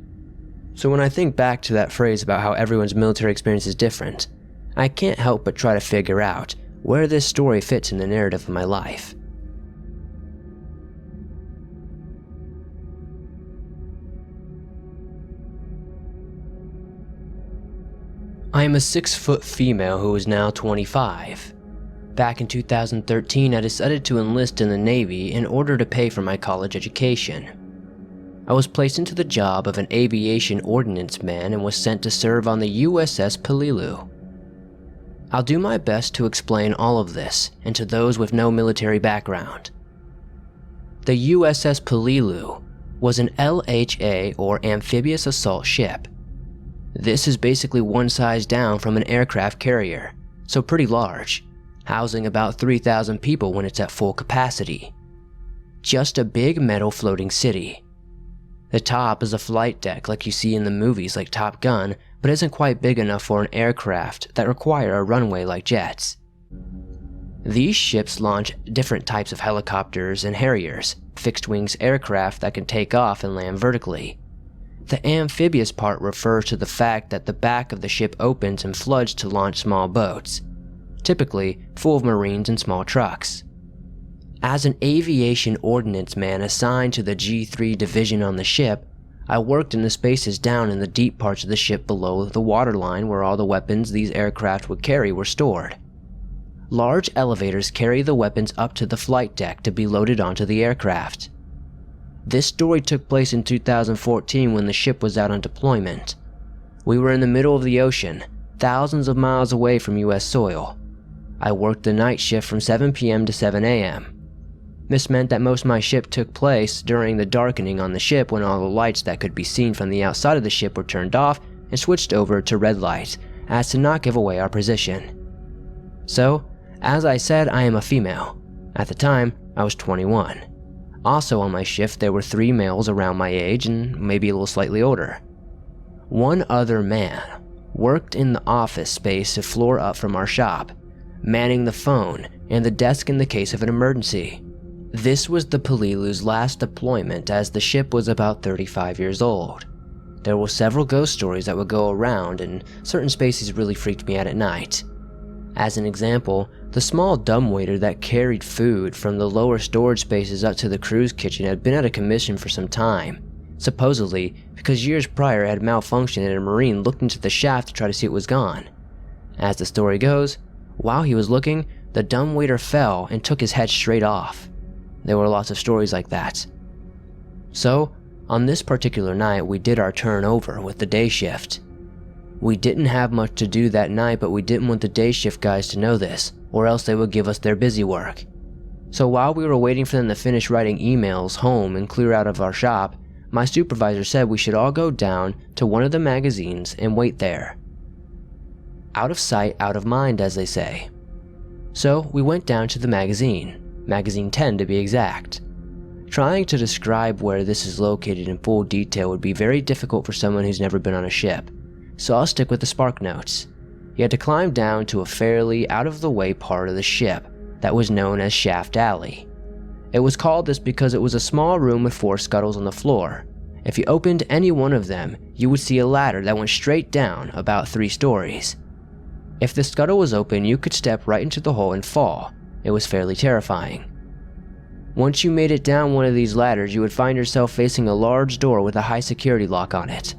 So when I think back to that phrase about how everyone's military experience is different, I can't help but try to figure out where this story fits in the narrative of my life. I am a 6-foot female who is now 25. Back in 2013, I decided to enlist in the Navy in order to pay for my college education. I was placed into the job of an aviation ordnance man and was sent to serve on the USS Peleliu. I'll do my best to explain all of this, and to those with no military background. The USS Peleliu was an LHA or amphibious assault ship. This is basically one size down from an aircraft carrier, so pretty large, housing about 3,000 people when it's at full capacity. Just a big metal floating city. The top is a flight deck like you see in the movies like Top Gun, but isn't quite big enough for an aircraft that require a runway like jets. These ships launch different types of helicopters and Harriers, fixed-wings aircraft that can take off and land vertically. The amphibious part refers to the fact that the back of the ship opens and floods to launch small boats, typically full of Marines and small trucks. As an aviation ordnance man assigned to the G3 division on the ship, I worked in the spaces down in the deep parts of the ship below the waterline where all the weapons these aircraft would carry were stored. Large elevators carry the weapons up to the flight deck to be loaded onto the aircraft. This story took place in 2014 when the ship was out on deployment. We were in the middle of the ocean, thousands of miles away from US soil. I worked the night shift from 7 p.m. to 7 a.m. This meant that most of my shift took place during the darkening on the ship when all the lights that could be seen from the outside of the ship were turned off and switched over to red light, as to not give away our position. So, as I said, I am a female. At the time, I was 21. Also on my shift there were 3 males around my age and maybe a little slightly older. One other man, worked in the office space a floor up from our shop, manning the phone and the desk in the case of an emergency. This was the Palilu's last deployment, as the ship was about 35 years old. There were several ghost stories that would go around, and certain spaces really freaked me out at night. As an example, the small dumbwaiter that carried food from the lower storage spaces up to the crew's kitchen had been out of commission for some time, supposedly because years prior it had malfunctioned and a Marine looked into the shaft to try to see it was gone. As the story goes, while he was looking, the dumbwaiter fell and took his head straight off. There were lots of stories like that. So, on this particular night, we did our turnover with the day shift. We didn't have much to do that night, but we didn't want the day shift guys to know this, or else they would give us their busy work. So while we were waiting for them to finish writing emails home and clear out of our shop, my supervisor said we should all go down to one of the magazines and wait there. Out of sight, out of mind, as they say. So we went down to the magazine, magazine 10 to be exact. Trying to describe where this is located in full detail would be very difficult for someone who's never been on a ship, so I'll stick with the spark notes. You had to climb down to a fairly out-of-the-way part of the ship that was known as Shaft Alley. It was called this because it was a small room with 4 scuttles on the floor. If you opened any one of them, you would see a ladder that went straight down about 3 stories. If the scuttle was open, you could step right into the hole and fall. It was fairly terrifying. Once you made it down one of these ladders, you would find yourself facing a large door with a high security lock on it.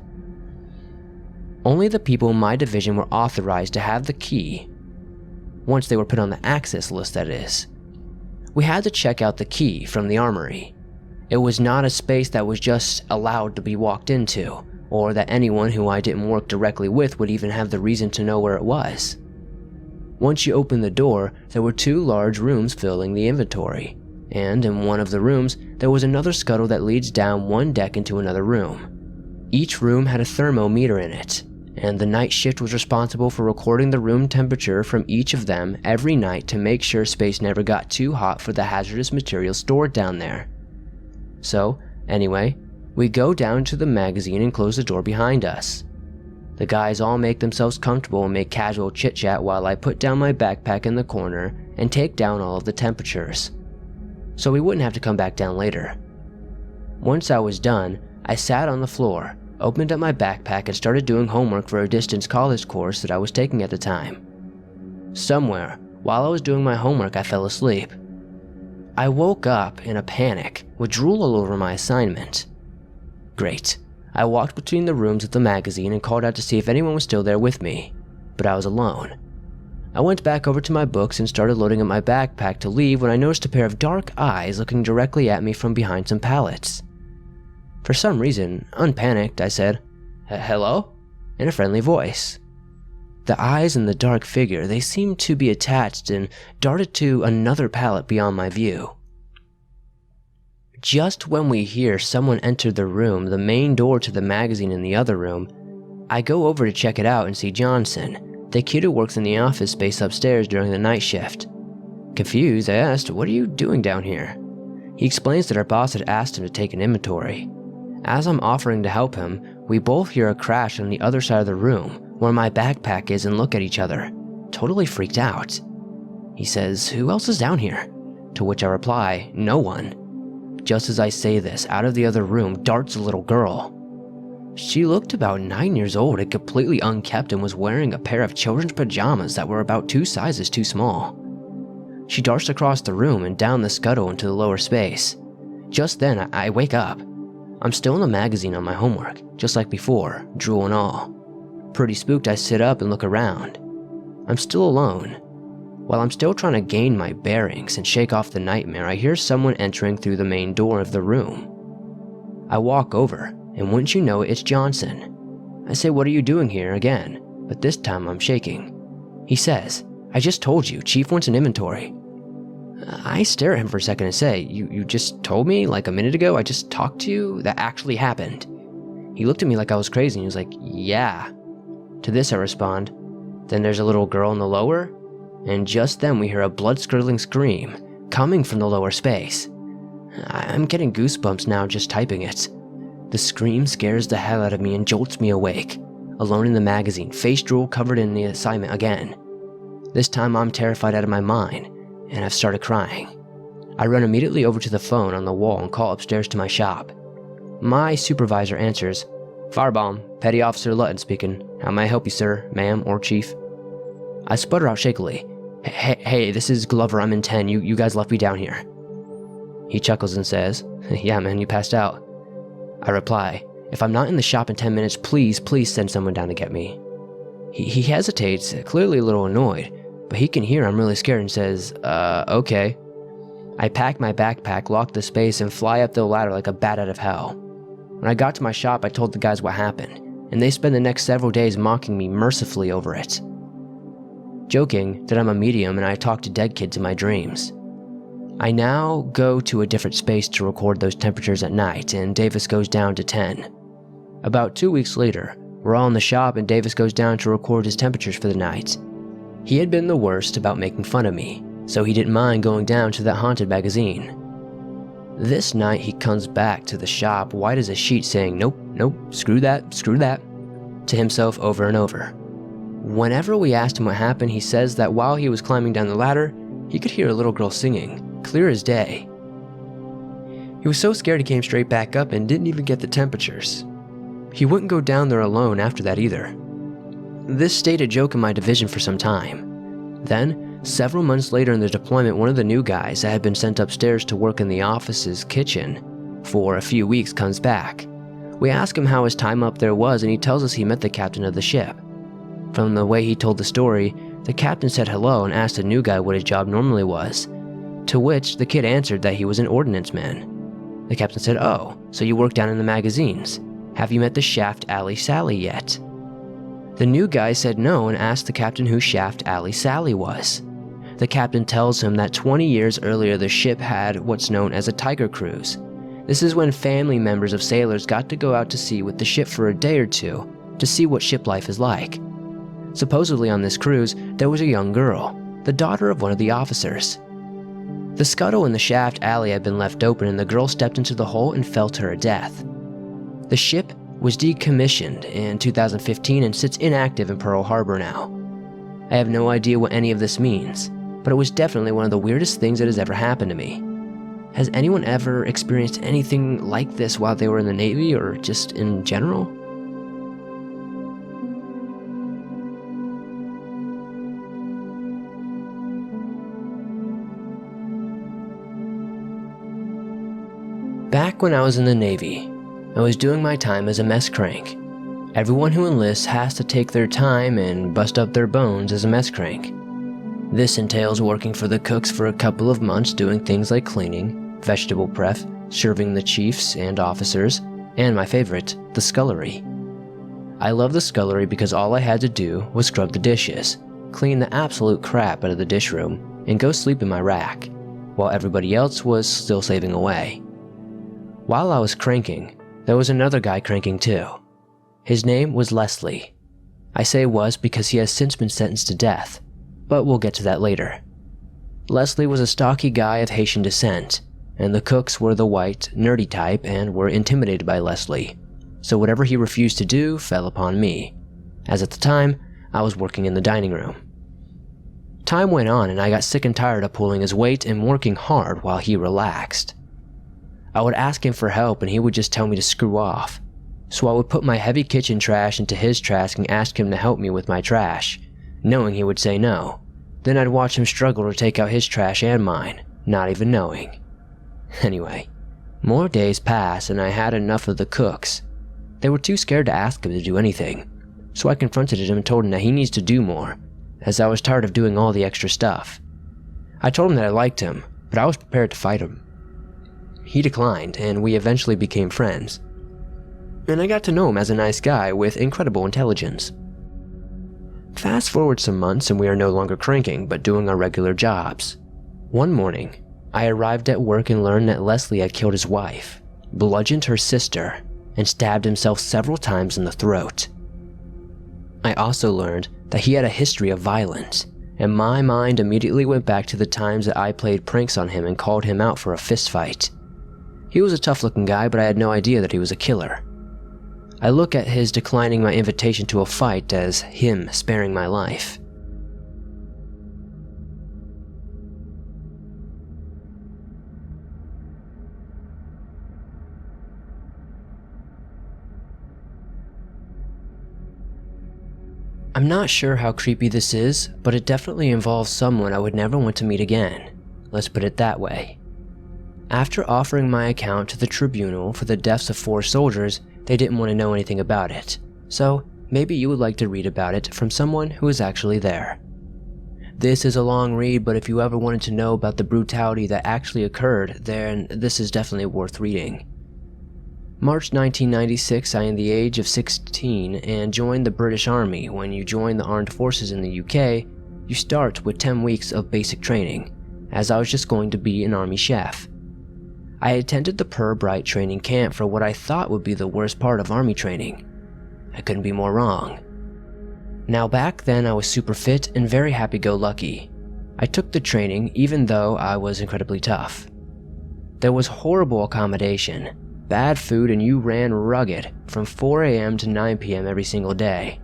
Only the people in my division were authorized to have the key, once they were put on the access list, that is. We had to check out the key from the armory. It was not a space that was just allowed to be walked into, or that anyone who I didn't work directly with would even have the reason to know where it was. Once you opened the door, there were 2 large rooms filling the inventory, and in one of the rooms, there was another scuttle that leads down one deck into another room. Each room had a thermometer in it, and the night shift was responsible for recording the room temperature from each of them every night to make sure space never got too hot for the hazardous materials stored down there. So, anyway, we go down to the magazine and close the door behind us. The guys all make themselves comfortable and make casual chit-chat while I put down my backpack in the corner and take down all of the temperatures, so we wouldn't have to come back down later. Once I was done, I sat on the floor, opened up my backpack and started doing homework for a distance college course that I was taking at the time. Somewhere, while I was doing my homework, I fell asleep. I woke up in a panic with drool all over my assignment. Great. I walked between the rooms of the magazine and called out to see if anyone was still there with me, but I was alone. I went back over to my books and started loading up my backpack to leave when I noticed a pair of dark eyes looking directly at me from behind some pallets. For some reason, unpanicked, I said, "Hello?" in a friendly voice. The eyes and the dark figure, they seemed to be attached and darted to another pallet beyond my view. Just when we hear someone enter the room, the main door to the magazine in the other room, I go over to check it out and see Johnson, the kid who works in the office space upstairs during the night shift. Confused, I asked, "What are you doing down here?" He explains that our boss had asked him to take an inventory. As I'm offering to help him, we both hear a crash on the other side of the room where my backpack is and look at each other, totally freaked out. He says, "Who else is down here?" To which I reply, "No one." Just as I say this, out of the other room darts a little girl. She looked about 9 years old and completely unkempt and was wearing a pair of children's pajamas that were about 2 sizes too small. She darts across the room and down the scuttle into the lower space. Just then, I wake up. I'm still in the magazine on my homework, just like before, drool and all. Pretty spooked, I sit up and look around. I'm still alone. While I'm still trying to gain my bearings and shake off the nightmare, I hear someone entering through the main door of the room. I walk over, and wouldn't you know it, it's Johnson. I say, "What are you doing here?" again, but this time I'm shaking. He says, "I just told you, Chief wants an inventory." I stare at him for a second and say, You just told me like a minute ago I just talked to you? That actually happened." He looked at me like I was crazy and he was like, "Yeah." To this I respond, "Then there's a little girl in the lower?" And just then we hear a blood-curdling scream coming from the lower space. I'm getting goosebumps now just typing it. The scream scares the hell out of me and jolts me awake. alone in the magazine, face drool covered in the assignment again. This time I'm terrified out of my mind, and I've started crying. I run immediately over to the phone on the wall and call upstairs to my shop. My supervisor answers, "Firebomb, Petty Officer Lutton speaking. How may I help you, sir, ma'am, or chief?" I sputter out shakily, Hey, this is Glover, I'm in 10, you guys left me down here." He chuckles and says, "Yeah man, you passed out." I reply, "If I'm not in the shop in 10 minutes, please send someone down to get me." He hesitates, clearly a little annoyed, but he can hear I'm really scared and says, okay. I pack my backpack, lock the space, and fly up the ladder like a bat out of hell. When I got to my shop, I told the guys what happened, and they spent the next several days mocking me mercifully over it, joking that I'm a medium and I talk to dead kids in my dreams. I now go to a different space to record those temperatures at night, and Davis goes down to 10. About 2 weeks later, we're all in the shop and Davis goes down to record his temperatures for the night. He had been the worst about making fun of me, so he didn't mind going down to that haunted magazine. This night he comes back to the shop white as a sheet saying, nope, screw that, to himself over and over. Whenever we asked him what happened, he says that while he was climbing down the ladder, he could hear a little girl singing, clear as day. He was so scared he came straight back up and didn't even get the temperatures. He wouldn't go down there alone after that either. This stayed a joke in my division for some time. Then, several months later in the deployment, one of the new guys that had been sent upstairs to work in the office's kitchen for a few weeks comes back. We ask him how his time up there was, and he tells us he met the captain of the ship. From the way he told the story, the captain said hello and asked the new guy what his job normally was, to which the kid answered that he was an ordnance man. The captain said, "Oh, so you work down in the magazines. Have you met the Shaft Alley Sally yet?" The new guy said no and asked the captain who Shaft Alley Sally was. The captain tells him that 20 years earlier the ship had what's known as a Tiger Cruise. This is when family members of sailors got to go out to sea with the ship for a day or two to see what ship life is like. Supposedly on this cruise, there was a young girl, the daughter of one of the officers. The scuttle in the shaft alley had been left open and the girl stepped into the hole and fell to her death. The ship was decommissioned in 2015 and sits inactive in Pearl Harbor now. I have no idea what any of this means, but it was definitely one of the weirdest things that has ever happened to me. Has anyone ever experienced anything like this while they were in the Navy or just in general? Back when I was in the Navy, I was doing my time as a mess crank. Everyone who enlists has to take their time and bust up their bones as a mess crank. This entails working for the cooks for a couple of months doing things like cleaning, vegetable prep, serving the chiefs and officers, and my favorite, the scullery. I love the scullery because all I had to do was scrub the dishes, clean the absolute crap out of the dish room, and go sleep in my rack, while everybody else was still slaving away. While I was cranking, there was another guy cranking too. His name was Leslie. I say was because he has since been sentenced to death, but we'll get to that later. Leslie was a stocky guy of Haitian descent, and the cooks were the white, nerdy type and were intimidated by Leslie, so whatever he refused to do fell upon me, as at the time, I was working in the dining room. Time went on and I got sick and tired of pulling his weight and working hard while he relaxed. I would ask him for help and he would just tell me to screw off, so I would put my heavy kitchen trash into his trash and ask him to help me with my trash, knowing he would say no. Then I'd watch him struggle to take out his trash and mine, not even knowing. Anyway, more days passed and I had enough of the cooks. They were too scared to ask him to do anything, so I confronted him and told him that he needs to do more, as I was tired of doing all the extra stuff. I told him that I liked him, but I was prepared to fight him. He declined, and we eventually became friends. And I got to know him as a nice guy with incredible intelligence. Fast forward some months and we are no longer cranking, but doing our regular jobs. One morning, I arrived at work and learned that Leslie had killed his wife, bludgeoned her sister, and stabbed himself several times in the throat. I also learned that he had a history of violence, and my mind immediately went back to the times that I played pranks on him and called him out for a fist fight. He was a tough-looking guy, but I had no idea that he was a killer. I look at his declining my invitation to a fight as him sparing my life. I'm not sure how creepy this is, but it definitely involves someone I would never want to meet again. Let's put it that way. After offering my account to the tribunal for the deaths of 4 soldiers, they didn't want to know anything about it. So maybe you would like to read about it from someone who was actually there. This is a long read, but if you ever wanted to know about the brutality that actually occurred, then this is definitely worth reading. March 1996, I am the age of 16 and joined the British Army. When you join the armed forces in the UK, you start with 10 weeks of basic training, as I was just going to be an army chef. I attended the Pirbright training camp for what I thought would be the worst part of army training. I couldn't be more wrong. Now back then I was super fit and very happy-go-lucky. I took the training even though I was incredibly tough. There was horrible accommodation, bad food, and you ran rugged from 4 a.m. to 9 p.m. every single day.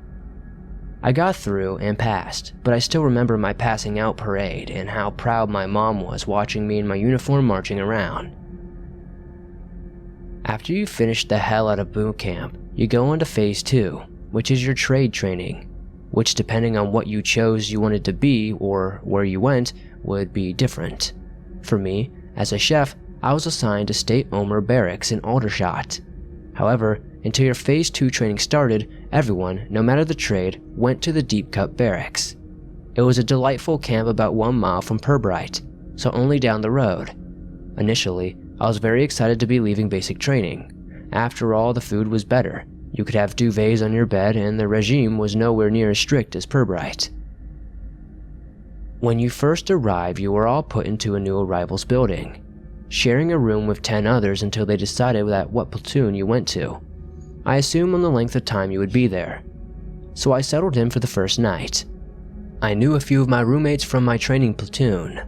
I got through and passed, but I still remember my passing out parade and how proud my mom was watching me in my uniform marching around. After you finish the hell out of boot camp, you go into phase 2, which is your trade training, which depending on what you chose you wanted to be or where you went would be different. For me, as a chef, I was assigned to State Omer Barracks in Aldershot. However, until your phase 2 training started, everyone, no matter the trade, went to the Deep Cut Barracks. It was a delightful camp about 1 mile from Pirbright, so only down the road. Initially, I was very excited to be leaving basic training. After all, the food was better. You could have duvets on your bed, and the regime was nowhere near as strict as Pirbright. When you first arrive, you were all put into a new arrivals building, sharing a room with 10 others until they decided that what platoon you went to. I assume on the length of time you would be there. So I settled in for the first night. I knew a few of my roommates from my training platoon.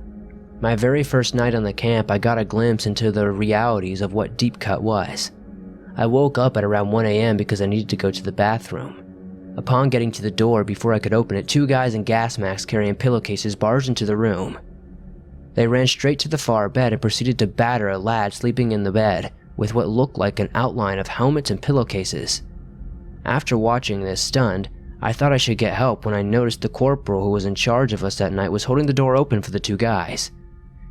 My very first night on the camp, I got a glimpse into the realities of what deep cut was. I woke up at around 1 a.m. because I needed to go to the bathroom. Upon getting to the door, before I could open it, 2 guys in gas masks carrying pillowcases barged into the room. They ran straight to the far bed and proceeded to batter a lad sleeping in the bed with what looked like an outline of helmets and pillowcases. After watching this stunned, I thought I should get help when I noticed the corporal who was in charge of us that night was holding the door open for the 2 guys.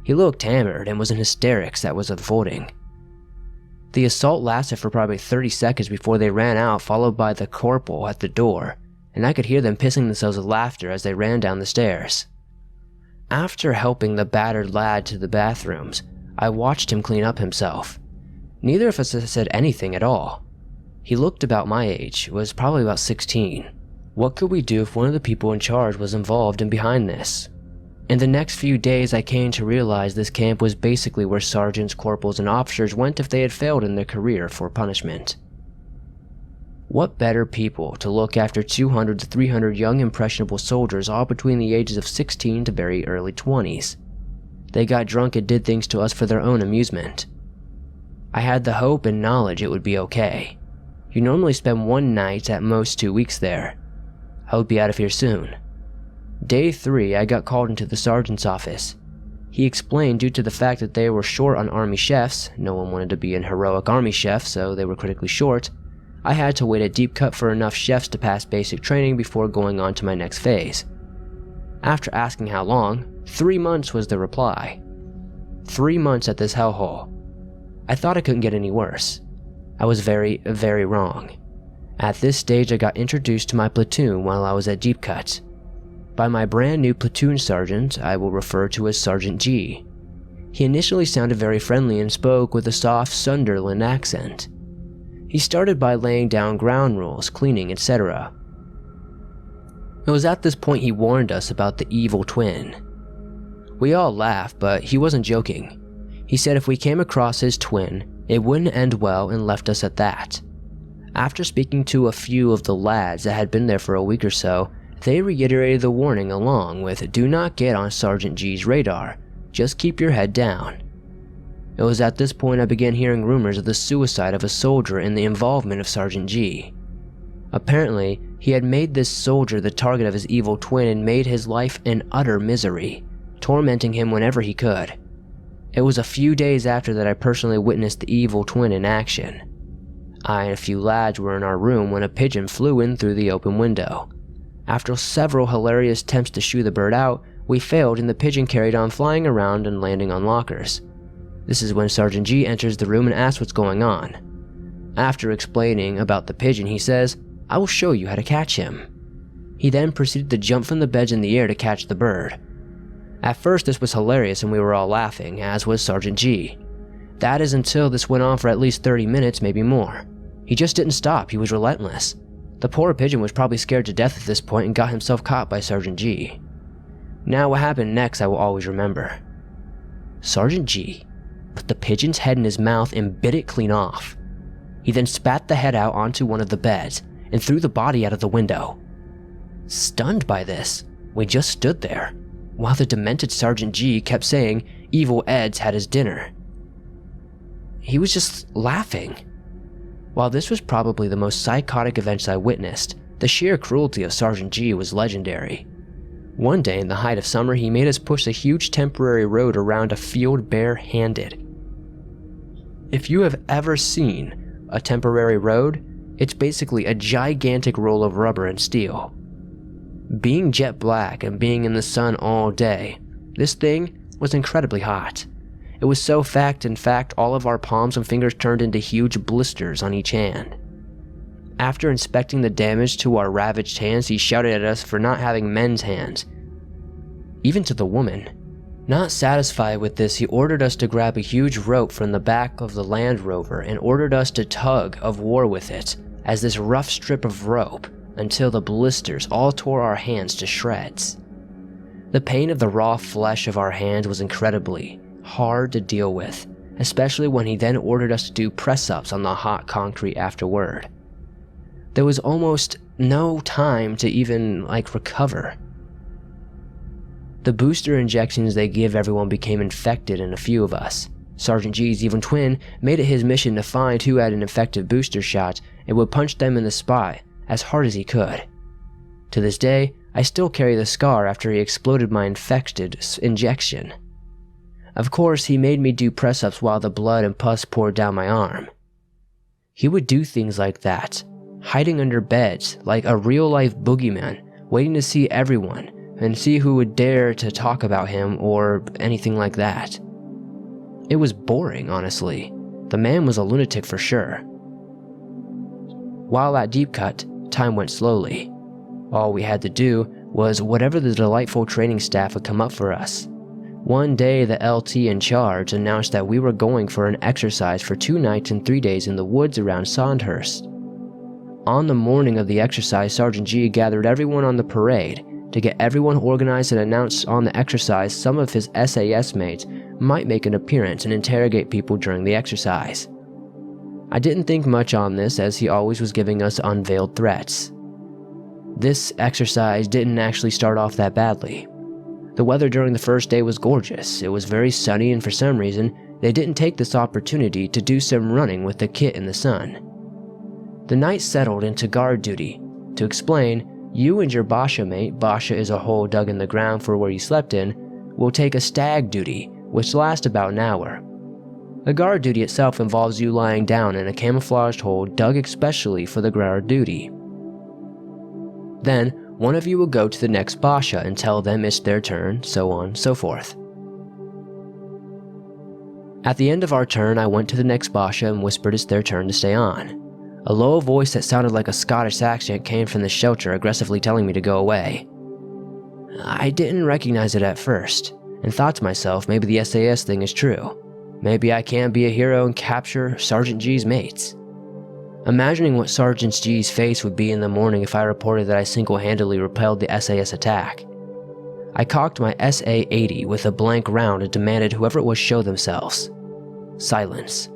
He looked hammered and was in hysterics that was unfolding. The assault lasted for probably 30 seconds before they ran out, followed by the corporal at the door, and I could hear them pissing themselves with laughter as they ran down the stairs. After helping the battered lad to the bathrooms, I watched him clean up himself. Neither of us said anything at all. He looked about my age, was probably about 16. What could we do if one of the people in charge was involved and behind this? In the next few days, I came to realize this camp was basically where sergeants, corporals, and officers went if they had failed in their career for punishment. What better people to look after 200 to 300 young impressionable soldiers all between the ages of 16 to very early 20s. They got drunk and did things to us for their own amusement. I had the hope and knowledge it would be okay. You normally spend 1 night, at most 2 weeks there. I would be out of here soon. Day 3, I got called into the sergeant's office. He explained due to the fact that they were short on army chefs, no one wanted to be an heroic army chef, so they were critically short, I had to wait at Deep Cut for enough chefs to pass basic training before going on to my next phase. After asking how long, 3 months was the reply. 3 months at this hellhole. I thought it couldn't get any worse. I was very, very wrong. At this stage, I got introduced to my platoon while I was at Deep Cut. By my brand new platoon sergeant, I will refer to as Sergeant G. He initially sounded very friendly and spoke with a soft Sunderland accent. He started by laying down ground rules, cleaning, etc. It was at this point he warned us about the evil twin. We all laughed, but he wasn't joking. He said if we came across his twin, it wouldn't end well, and left us at that. After speaking to a few of the lads that had been there for a week or so, they reiterated the warning along with "Do not get on Sergeant G's radar, just keep your head down." It was at this point I began hearing rumors of the suicide of a soldier and the involvement of Sergeant G. Apparently, he had made this soldier the target of his evil twin and made his life an utter misery, tormenting him whenever he could. It was a few days after that I personally witnessed the evil twin in action. I and a few lads were in our room when a pigeon flew in through the open window. After several hilarious attempts to shoo the bird out, we failed and the pigeon carried on flying around and landing on lockers. This is when Sergeant G enters the room and asks what's going on. After explaining about the pigeon, he says, "I will show you how to catch him." He then proceeded to jump from the beds in the air to catch the bird. At first this was hilarious and we were all laughing, as was Sergeant G. That is until this went on for at least 30 minutes, maybe more. He just didn't stop, he was relentless. The poor pigeon was probably scared to death at this point and got himself caught by Sergeant G. Now what happened next I will always remember. Sergeant G put the pigeon's head in his mouth and bit it clean off. He then spat the head out onto one of the beds and threw the body out of the window. Stunned by this, we just stood there, while the demented Sergeant G kept saying Evil Ed's had his dinner. He was just laughing. While this was probably the most psychotic events I witnessed, the sheer cruelty of Sergeant G was legendary. One day in the height of summer, he made us push a huge temporary road around a field bare-handed. If you have ever seen a temporary road, it's basically a gigantic roll of rubber and steel. Being jet black and being in the sun all day, this thing was incredibly hot. It was so in fact, all of our palms and fingers turned into huge blisters on each hand. After inspecting the damage to our ravaged hands, he shouted at us for not having men's hands, even to the woman. Not satisfied with this, he ordered us to grab a huge rope from the back of the Land Rover and ordered us to tug of war with it as this rough strip of rope until the blisters all tore our hands to shreds. The pain of the raw flesh of our hands was incredibly hard to deal with, especially when he then ordered us to do press-ups on the hot concrete afterward. There was almost no time to even recover. The booster injections they give everyone became infected in a few of us. Sergeant G's evil twin made it his mission to find who had an infected booster shot and would punch them in the spine as hard as he could. To this day, I still carry the scar after he exploded my infected injection. Of course, he made me do press-ups while the blood and pus poured down my arm. He would do things like that, hiding under beds like a real-life boogeyman, waiting to see everyone and see who would dare to talk about him or anything like that. It was boring, honestly. The man was a lunatic for sure. While at Deep Cut, time went slowly. All we had to do was whatever the delightful training staff would come up for us. One day, the LT in charge announced that we were going for an exercise for 2 nights and 3 days in the woods around Sandhurst. On the morning of the exercise, Sergeant G gathered everyone on the parade to get everyone organized and announced on the exercise some of his SAS mates might make an appearance and interrogate people during the exercise. I didn't think much on this, as he always was giving us unveiled threats. This exercise didn't actually start off that badly. The weather during the first day was gorgeous. It was very sunny, and for some reason, they didn't take this opportunity to do some running with the kit in the sun. The night settled into guard duty. To explain, you and your Basha mate, Basha is a hole dug in the ground for where you slept in, will take a stag duty, which lasts about an hour. The guard duty itself involves you lying down in a camouflaged hole dug especially for the guard duty. Then, one of you will go to the next Basha and tell them it's their turn, so on and so forth. At the end of our turn, I went to the next Basha and whispered it's their turn to stay on. A low voice that sounded like a Scottish accent came from the shelter, aggressively telling me to go away. I didn't recognize it at first, and thought to myself, maybe the SAS thing is true. Maybe I can be a hero and capture Sergeant G's mates. Imagining what Sergeant G's face would be in the morning if I reported that I single-handedly repelled the SAS attack. I cocked my SA-80 with a blank round and demanded whoever it was show themselves. Silence.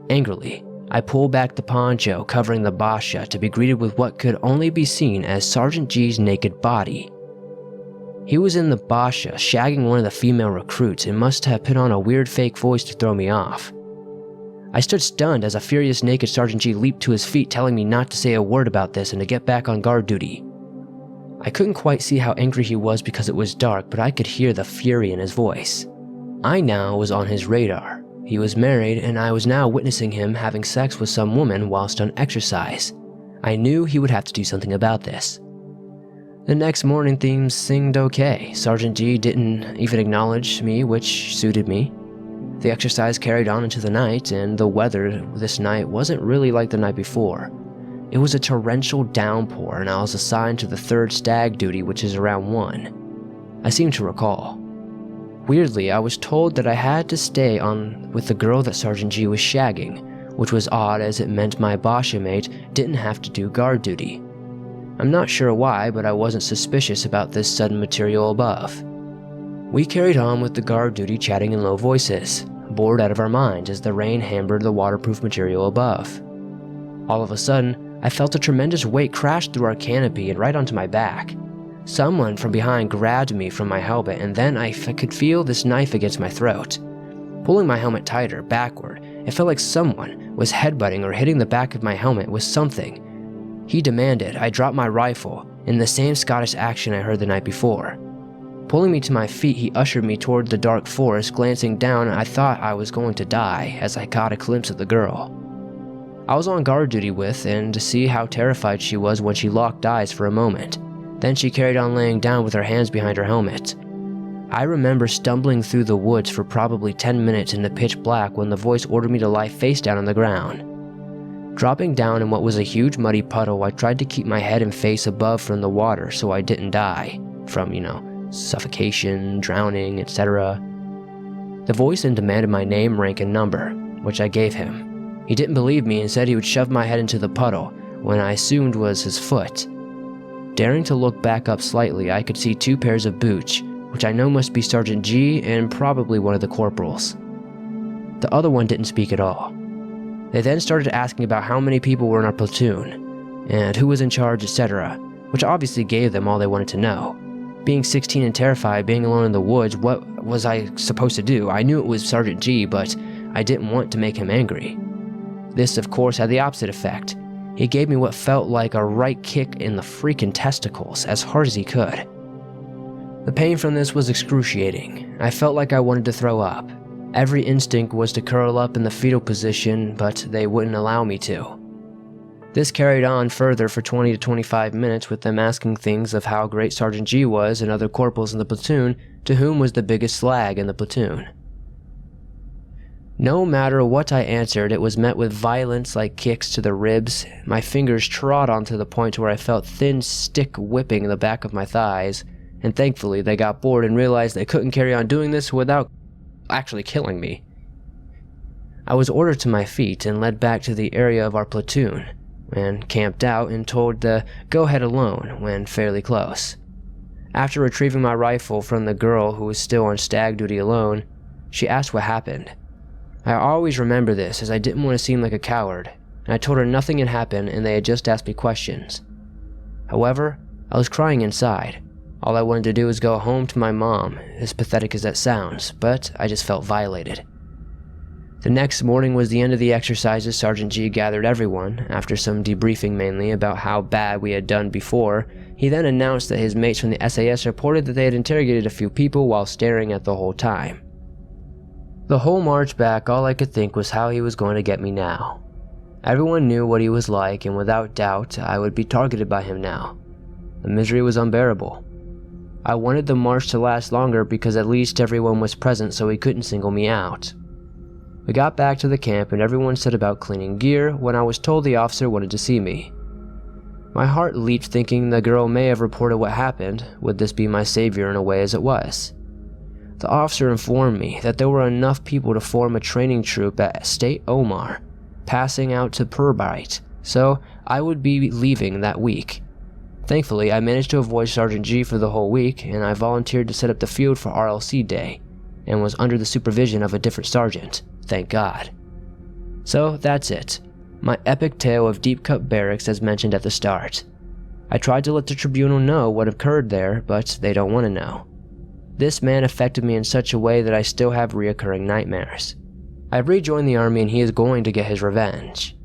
Angrily, I pulled back the poncho covering the Basha to be greeted with what could only be seen as Sergeant G's naked body. He was in the basha, shagging one of the female recruits, and must have put on a weird fake voice to throw me off. I stood stunned as a furious naked Sergeant G leaped to his feet, telling me not to say a word about this and to get back on guard duty. I couldn't quite see how angry he was because it was dark, but I could hear the fury in his voice. I now was on his radar. He was married, and I was now witnessing him having sex with some woman whilst on exercise. I knew he would have to do something about this. The next morning things seemed okay. Sergeant G didn't even acknowledge me, which suited me. The exercise carried on into the night, and the weather this night wasn't really like the night before. It was a torrential downpour, and I was assigned to the 3rd stag duty, which is around 1. I seem to recall. Weirdly, I was told that I had to stay on with the girl that Sergeant G was shagging, which was odd as it meant my basha mate didn't have to do guard duty. I'm not sure why, but I wasn't suspicious about this sudden material above. We carried on with the guard duty, chatting in low voices, bored out of our minds as the rain hammered the waterproof material above. All of a sudden, I felt a tremendous weight crash through our canopy and right onto my back. Someone from behind grabbed me from my helmet, and then I could feel this knife against my throat. Pulling my helmet tighter, backward, it felt like someone was headbutting or hitting the back of my helmet with something. He demanded I drop my rifle in the same Scottish action I heard the night before. Pulling me to my feet, he ushered me toward the dark forest. Glancing down, I thought I was going to die as I caught a glimpse of the girl I was on guard duty with, and to see how terrified she was when she locked eyes for a moment. Then she carried on laying down with her hands behind her helmet. I remember stumbling through the woods for probably 10 minutes in the pitch black when the voice ordered me to lie face down on the ground. Dropping down in what was a huge muddy puddle, I tried to keep my head and face above from the water so I didn't die from, suffocation, drowning, etc. The voice then demanded my name, rank, and number, which I gave him. He didn't believe me and said he would shove my head into the puddle, when I assumed was his foot. Daring to look back up slightly, I could see 2 pairs of boots, which I know must be Sergeant G and probably one of the corporals. The other one didn't speak at all. They then started asking about how many people were in our platoon, and who was in charge, etc., which obviously gave them all they wanted to know. Being 16 and terrified, being alone in the woods, what was I supposed to do? I knew it was Sergeant G, but I didn't want to make him angry. This, of course, had the opposite effect. He gave me what felt like a right kick in the freaking testicles, as hard as he could. The pain from this was excruciating. I felt like I wanted to throw up. Every instinct was to curl up in the fetal position, but they wouldn't allow me to. This carried on further for 20 to 25 minutes, with them asking things of how great Sergeant G was and other corporals in the platoon, to whom was the biggest slag in the platoon. No matter what I answered, it was met with violence like kicks to the ribs. My fingers trod onto the point where I felt thin stick whipping the back of my thighs, and thankfully they got bored and realized they couldn't carry on doing this without actually killing me. I was ordered to my feet and led back to the area of our platoon, and camped out and told to go ahead alone when fairly close. After retrieving my rifle from the girl who was still on stag duty alone, she asked what happened. I always remember this as I didn't want to seem like a coward, and I told her nothing had happened and they had just asked me questions. However, I was crying inside. All I wanted to do was go home to my mom, as pathetic as that sounds, but I just felt violated. The next morning was the end of the exercises. Sergeant G gathered everyone, after some debriefing mainly about how bad we had done before. He then announced that his mates from the SAS reported that they had interrogated a few people while staring at the whole time. The whole march back, all I could think was how he was going to get me now. Everyone knew what he was like, and without doubt, I would be targeted by him now. The misery was unbearable. I wanted the march to last longer because at least everyone was present so he couldn't single me out. We got back to the camp and everyone set about cleaning gear when I was told the officer wanted to see me. My heart leaped, thinking the girl may have reported what happened. Would this be my savior in a way as it was? The officer informed me that there were enough people to form a training troop at State Omar, passing out to Purbright, so I would be leaving that week. Thankfully, I managed to avoid Sergeant G for the whole week, and I volunteered to set up the field for RLC Day, and was under the supervision of a different sergeant, thank God. So that's it, my epic tale of deep cut barracks as mentioned at the start. I tried to let the tribunal know what occurred there, but they don't want to know. This man affected me in such a way that I still have reoccurring nightmares. I've rejoined the army and he is going to get his revenge.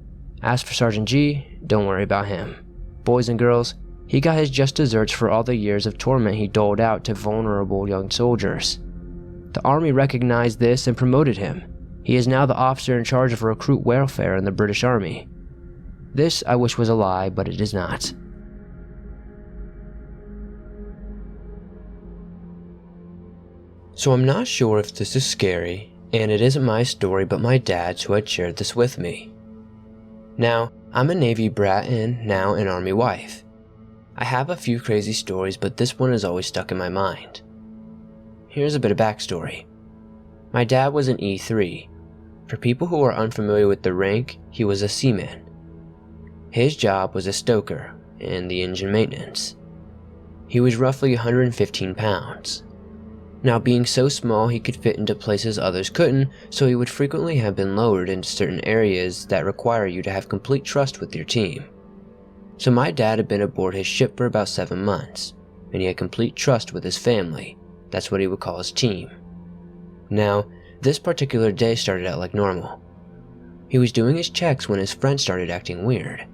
As for Sergeant G, don't worry about him. Boys and girls, he got his just desserts for all the years of torment he doled out to vulnerable young soldiers. The army recognized this and promoted him. He is now the officer in charge of recruit welfare in the British Army. This I wish was a lie, but it is not. So I'm not sure if this is scary, and it isn't my story but my dad's who had shared this with me. Now, I'm a Navy brat and now an Army wife. I have a few crazy stories, but this one has always stuck in my mind. Here's a bit of backstory. My dad was an E3. For people who are unfamiliar with the rank, he was a seaman. His job was a stoker in the engine maintenance. He was roughly 115 pounds. Now, being so small, he could fit into places others couldn't, so he would frequently have been lowered into certain areas that require you to have complete trust with your team. So my dad had been aboard his ship for about 7 months, and he had complete trust with his family. That's what he would call his team. Now, this particular day started out like normal. He was doing his checks when his friend started acting weird.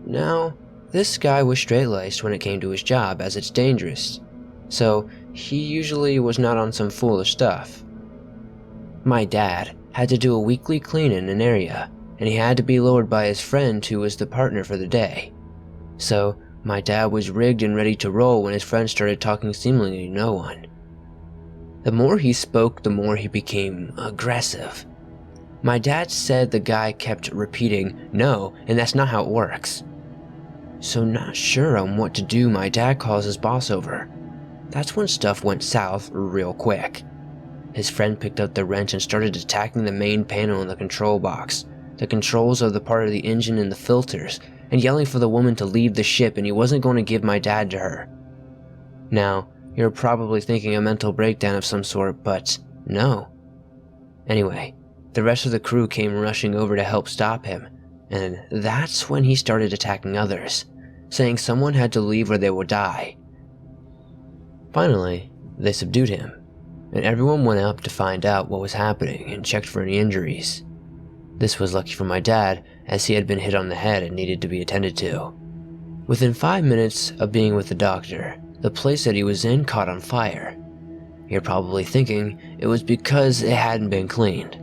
Now, this guy was straight-laced when it came to his job, as it's dangerous, so he usually was not on some foolish stuff. My dad had to do a weekly clean in an area, and he had to be lowered by his friend who was the partner for the day. So my dad was rigged and ready to roll when his friend started talking seemingly to no one. The more he spoke, the more he became aggressive. My dad said the guy kept repeating, "No, and that's not how it works." So not sure on what to do, my dad calls his boss over. That's when stuff went south real quick. His friend picked up the wrench and started attacking the main panel in the control box, the controls of the part of the engine and the filters, and yelling for the woman to leave the ship, and he wasn't going to give my dad to her. Now, you're probably thinking a mental breakdown of some sort, but no. Anyway, the rest of the crew came rushing over to help stop him, and that's when he started attacking others, saying someone had to leave or they will die. Finally, they subdued him, and everyone went up to find out what was happening and checked for any injuries. This was lucky for my dad, as he had been hit on the head and needed to be attended to. Within 5 minutes of being with the doctor, the place that he was in caught on fire. You're probably thinking it was because it hadn't been cleaned.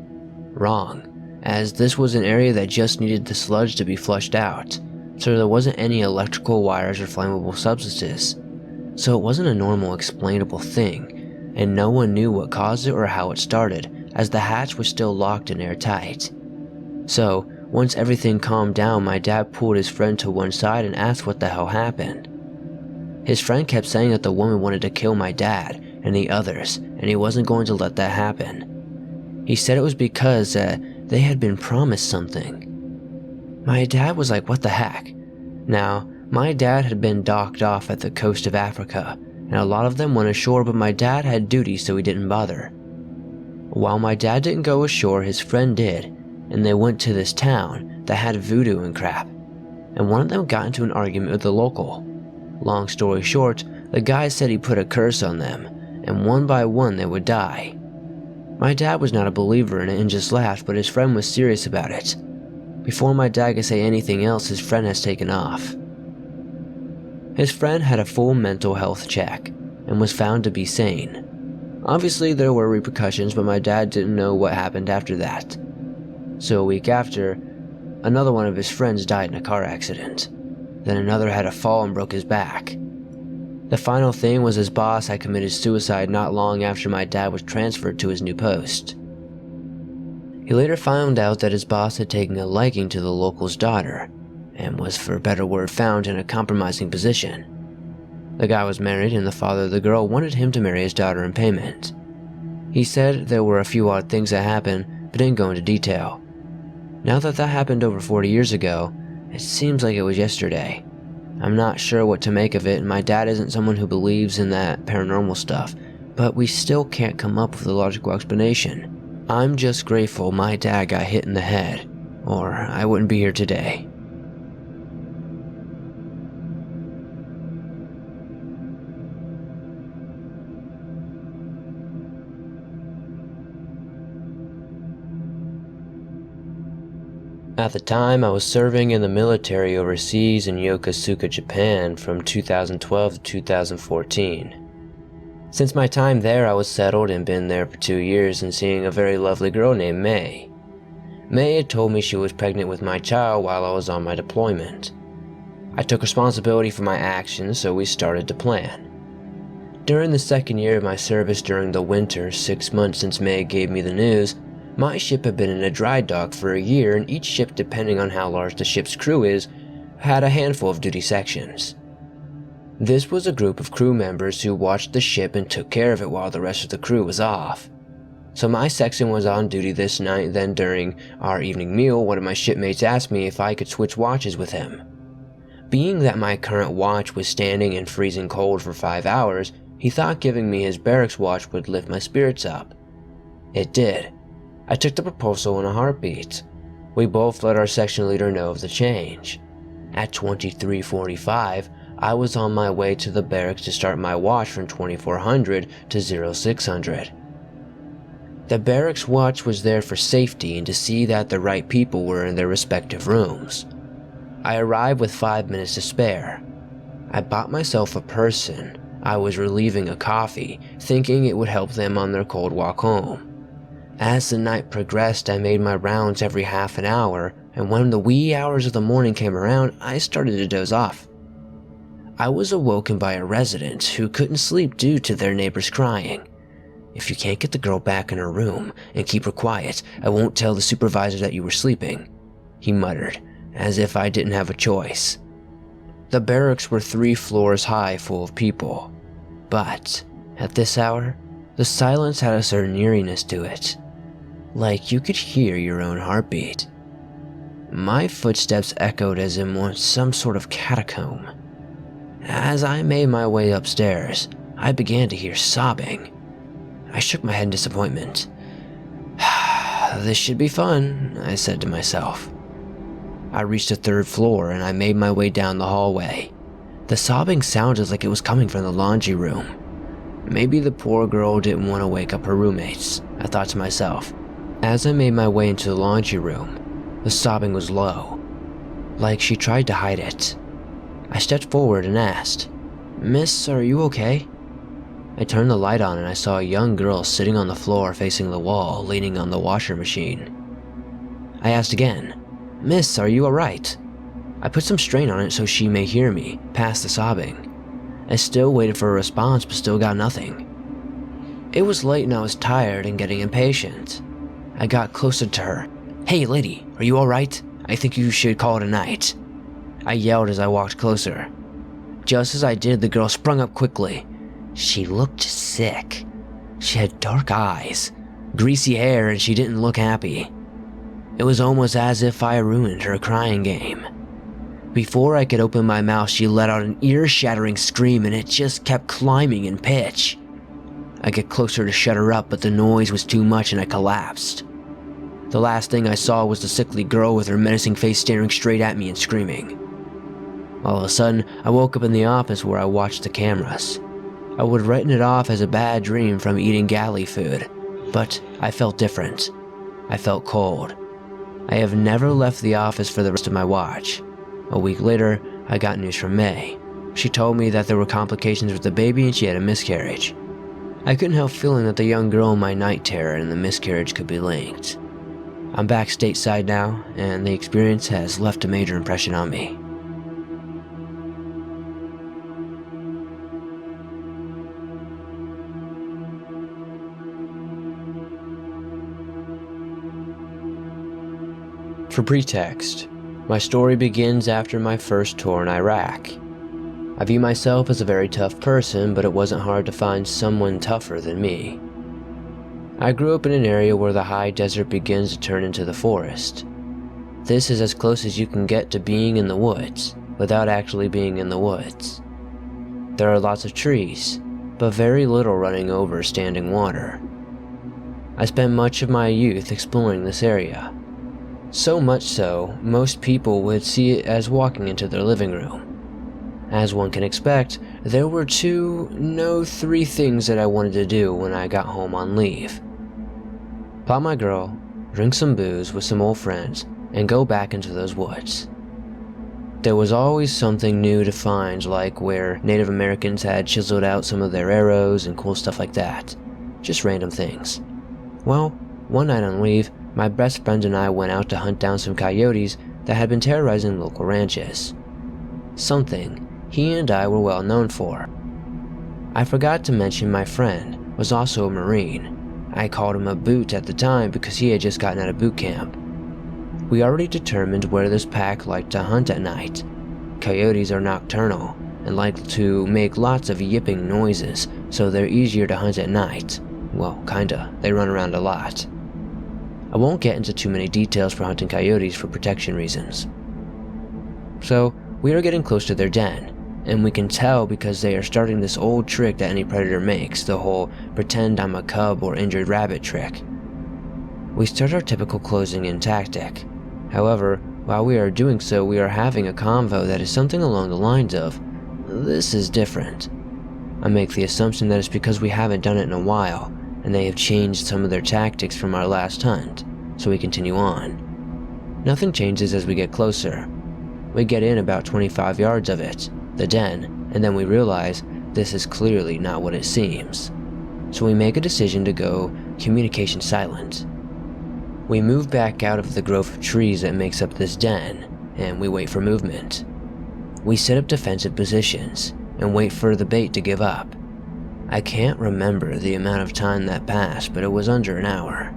Wrong, as this was an area that just needed the sludge to be flushed out, so there wasn't any electrical wires or flammable substances. So it wasn't a normal explainable thing, and no one knew what caused it or how it started, as the hatch was still locked and airtight. So, once everything calmed down, my dad pulled his friend to one side and asked what the hell happened. His friend kept saying that the woman wanted to kill my dad and the others, and he wasn't going to let that happen. He said it was because they had been promised something. My dad was like, what the heck? Now, my dad had been docked off at the coast of Africa, and a lot of them went ashore, but my dad had duty, so he didn't bother. While my dad didn't go ashore, his friend did, and they went to this town that had voodoo and crap, and one of them got into an argument with the local. Long story short, the guy said he put a curse on them, and one by one they would die. My dad was not a believer in it and just laughed, but his friend was serious about it. Before my dad could say anything else, his friend has taken off. His friend had a full mental health check and was found to be sane. Obviously there were repercussions, but my dad didn't know what happened after that. So a week after, another one of his friends died in a car accident. Then another had a fall and broke his back. The final thing was his boss had committed suicide not long after my dad was transferred to his new post. He later found out that his boss had taken a liking to the local's daughter, and was, for a better word, found in a compromising position. The guy was married, and the father of the girl wanted him to marry his daughter in payment. He said there were a few odd things that happened, but didn't go into detail. Now that happened over 40 years ago, it seems like it was yesterday. I'm not sure what to make of it, and my dad isn't someone who believes in that paranormal stuff, but we still can't come up with a logical explanation. I'm just grateful my dad got hit in the head, or I wouldn't be here today. At the time, I was serving in the military overseas in Yokosuka, Japan from 2012 to 2014. Since my time there, I was settled and been there for 2 years and seeing a very lovely girl named May. May had told me she was pregnant with my child while I was on my deployment. I took responsibility for my actions, so we started to plan. During the second year of my service during the winter, 6 months since May gave me the news, my ship had been in a dry dock for a year, and each ship, depending on how large the ship's crew is, had a handful of duty sections. This was a group of crew members who watched the ship and took care of it while the rest of the crew was off. So my section was on duty this night. Then during our evening meal, one of my shipmates asked me if I could switch watches with him. Being that my current watch was standing in freezing cold for 5 hours, he thought giving me his barracks watch would lift my spirits up. It did. I took the proposal in a heartbeat. We both let our section leader know of the change. At 23:45, I was on my way to the barracks to start my watch from 2400 to 0600. The barracks watch was there for safety and to see that the right people were in their respective rooms. I arrived with 5 minutes to spare. I bought myself a person. I was relieving a coffee, thinking it would help them on their cold walk home. As the night progressed, I made my rounds every half an hour, and when the wee hours of the morning came around, I started to doze off. I was awoken by a resident who couldn't sleep due to their neighbors crying. "If you can't get the girl back in her room and keep her quiet, I won't tell the supervisor that you were sleeping," he muttered, as if I didn't have a choice. The barracks were 3 floors high, full of people. But at this hour, the silence had a certain eeriness to it, like you could hear your own heartbeat. My footsteps echoed as in some sort of catacomb. As I made my way upstairs, I began to hear sobbing. I shook my head in disappointment. "This should be fun," I said to myself. I reached the 3rd floor and I made my way down the hallway. The sobbing sounded like it was coming from the laundry room. Maybe the poor girl didn't want to wake up her roommates, I thought to myself. As I made my way into the laundry room, the sobbing was low, like she tried to hide it. I stepped forward and asked, "Miss, are you okay?" I turned the light on and I saw a young girl sitting on the floor facing the wall, leaning on the washer machine. I asked again, "Miss, are you alright?" I put some strain on it so she may hear me, past the sobbing. I still waited for a response but still got nothing. It was late and I was tired and getting impatient. I got closer to her. "Hey lady, are you alright? I think you should call it a night," I yelled as I walked closer. Just as I did, the girl sprung up quickly. She looked sick. She had dark eyes, greasy hair, and she didn't look happy. It was almost as if I ruined her crying game. Before I could open my mouth, she let out an ear-shattering scream and it just kept climbing in pitch. I get closer to shut her up, but the noise was too much and I collapsed. The last thing I saw was the sickly girl with her menacing face staring straight at me and screaming. All of a sudden, I woke up in the office where I watched the cameras. I would have written it off as a bad dream from eating galley food, but I felt different. I felt cold. I have never left the office for the rest of my watch. A week later, I got news from May. She told me that there were complications with the baby and she had a miscarriage. I couldn't help feeling that the young girl in my night terror and the miscarriage could be linked. I'm back stateside now, and the experience has left a major impression on me. For pretext, my story begins after my first tour in Iraq. I view myself as a very tough person, but it wasn't hard to find someone tougher than me. I grew up in an area where the high desert begins to turn into the forest. This is as close as you can get to being in the woods, without actually being in the woods. There are lots of trees, but very little running over standing water. I spent much of my youth exploring this area. So much so, most people would see it as walking into their living room. As one can expect, there were 3 things that I wanted to do when I got home on leave. Pop my girl, drink some booze with some old friends, and go back into those woods. There was always something new to find, like where Native Americans had chiseled out some of their arrows and cool stuff like that. Just random things. Well, one night on leave, my best friend and I went out to hunt down some coyotes that had been terrorizing local ranches. Something he and I were well known for. I forgot to mention my friend was also a Marine. I called him a boot at the time because he had just gotten out of boot camp. We already determined where this pack liked to hunt at night. Coyotes are nocturnal and like to make lots of yipping noises, so they're easier to hunt at night. Well, kinda. They run around a lot. I won't get into too many details for hunting coyotes for protection reasons. So, we are getting close to their den, and we can tell because they are starting this old trick that any predator makes, the whole pretend I'm a cub or injured rabbit trick. We start our typical closing in tactic. However, while we are doing so, we are having a convo that is something along the lines of, "This is different." I make the assumption that it's because we haven't done it in a while, and they have changed some of their tactics from our last hunt, so we continue on. Nothing changes as we get closer. We get in about 25 yards of it, the den, and then we realize this is clearly not what it seems. So we make a decision to go communication silent. We move back out of the grove of trees that makes up this den, and we wait for movement. We set up defensive positions and wait for the bait to give up. I can't remember the amount of time that passed, but it was under an hour.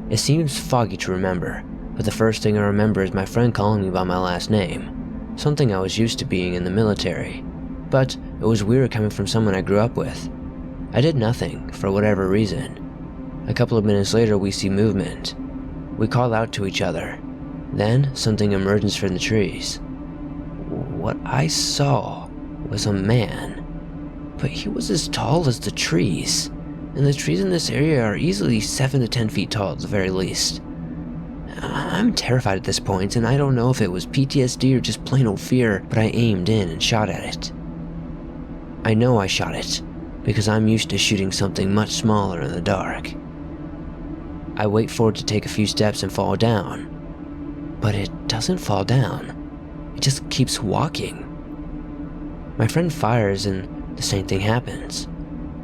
It seems foggy to remember, but the first thing I remember is my friend calling me by my last name, something I was used to being in the military, but it was weird coming from someone I grew up with. I did nothing, for whatever reason. A couple of minutes later, we see movement. We call out to each other. Then, something emerges from the trees. What I saw was a man, but he was as tall as the trees, and the trees in this area are easily 7 to 10 feet tall at the very least. I'm terrified at this point, and I don't know if it was PTSD or just plain old fear, but I aimed in and shot at it. I know I shot it, because I'm used to shooting something much smaller in the dark. I wait for it to take a few steps and fall down, but it doesn't fall down. It just keeps walking. My friend fires and the same thing happens.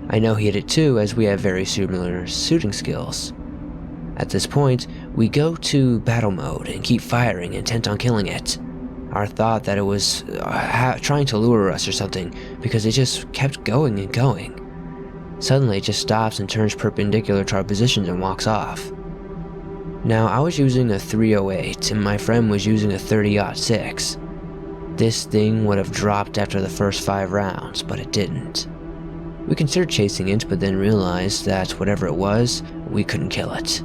I know he hit it too, as we have very similar shooting skills. At this point, we go to battle mode and keep firing, intent on killing it. Our thought that it was trying to lure us or something, because it just kept going and going. Suddenly it just stops and turns perpendicular to our positions and walks off. Now, I was using a 308 and my friend was using a 30-06. This thing would have dropped after the first 5 rounds, but it didn't. We considered chasing it, but then realized that whatever it was, we couldn't kill it.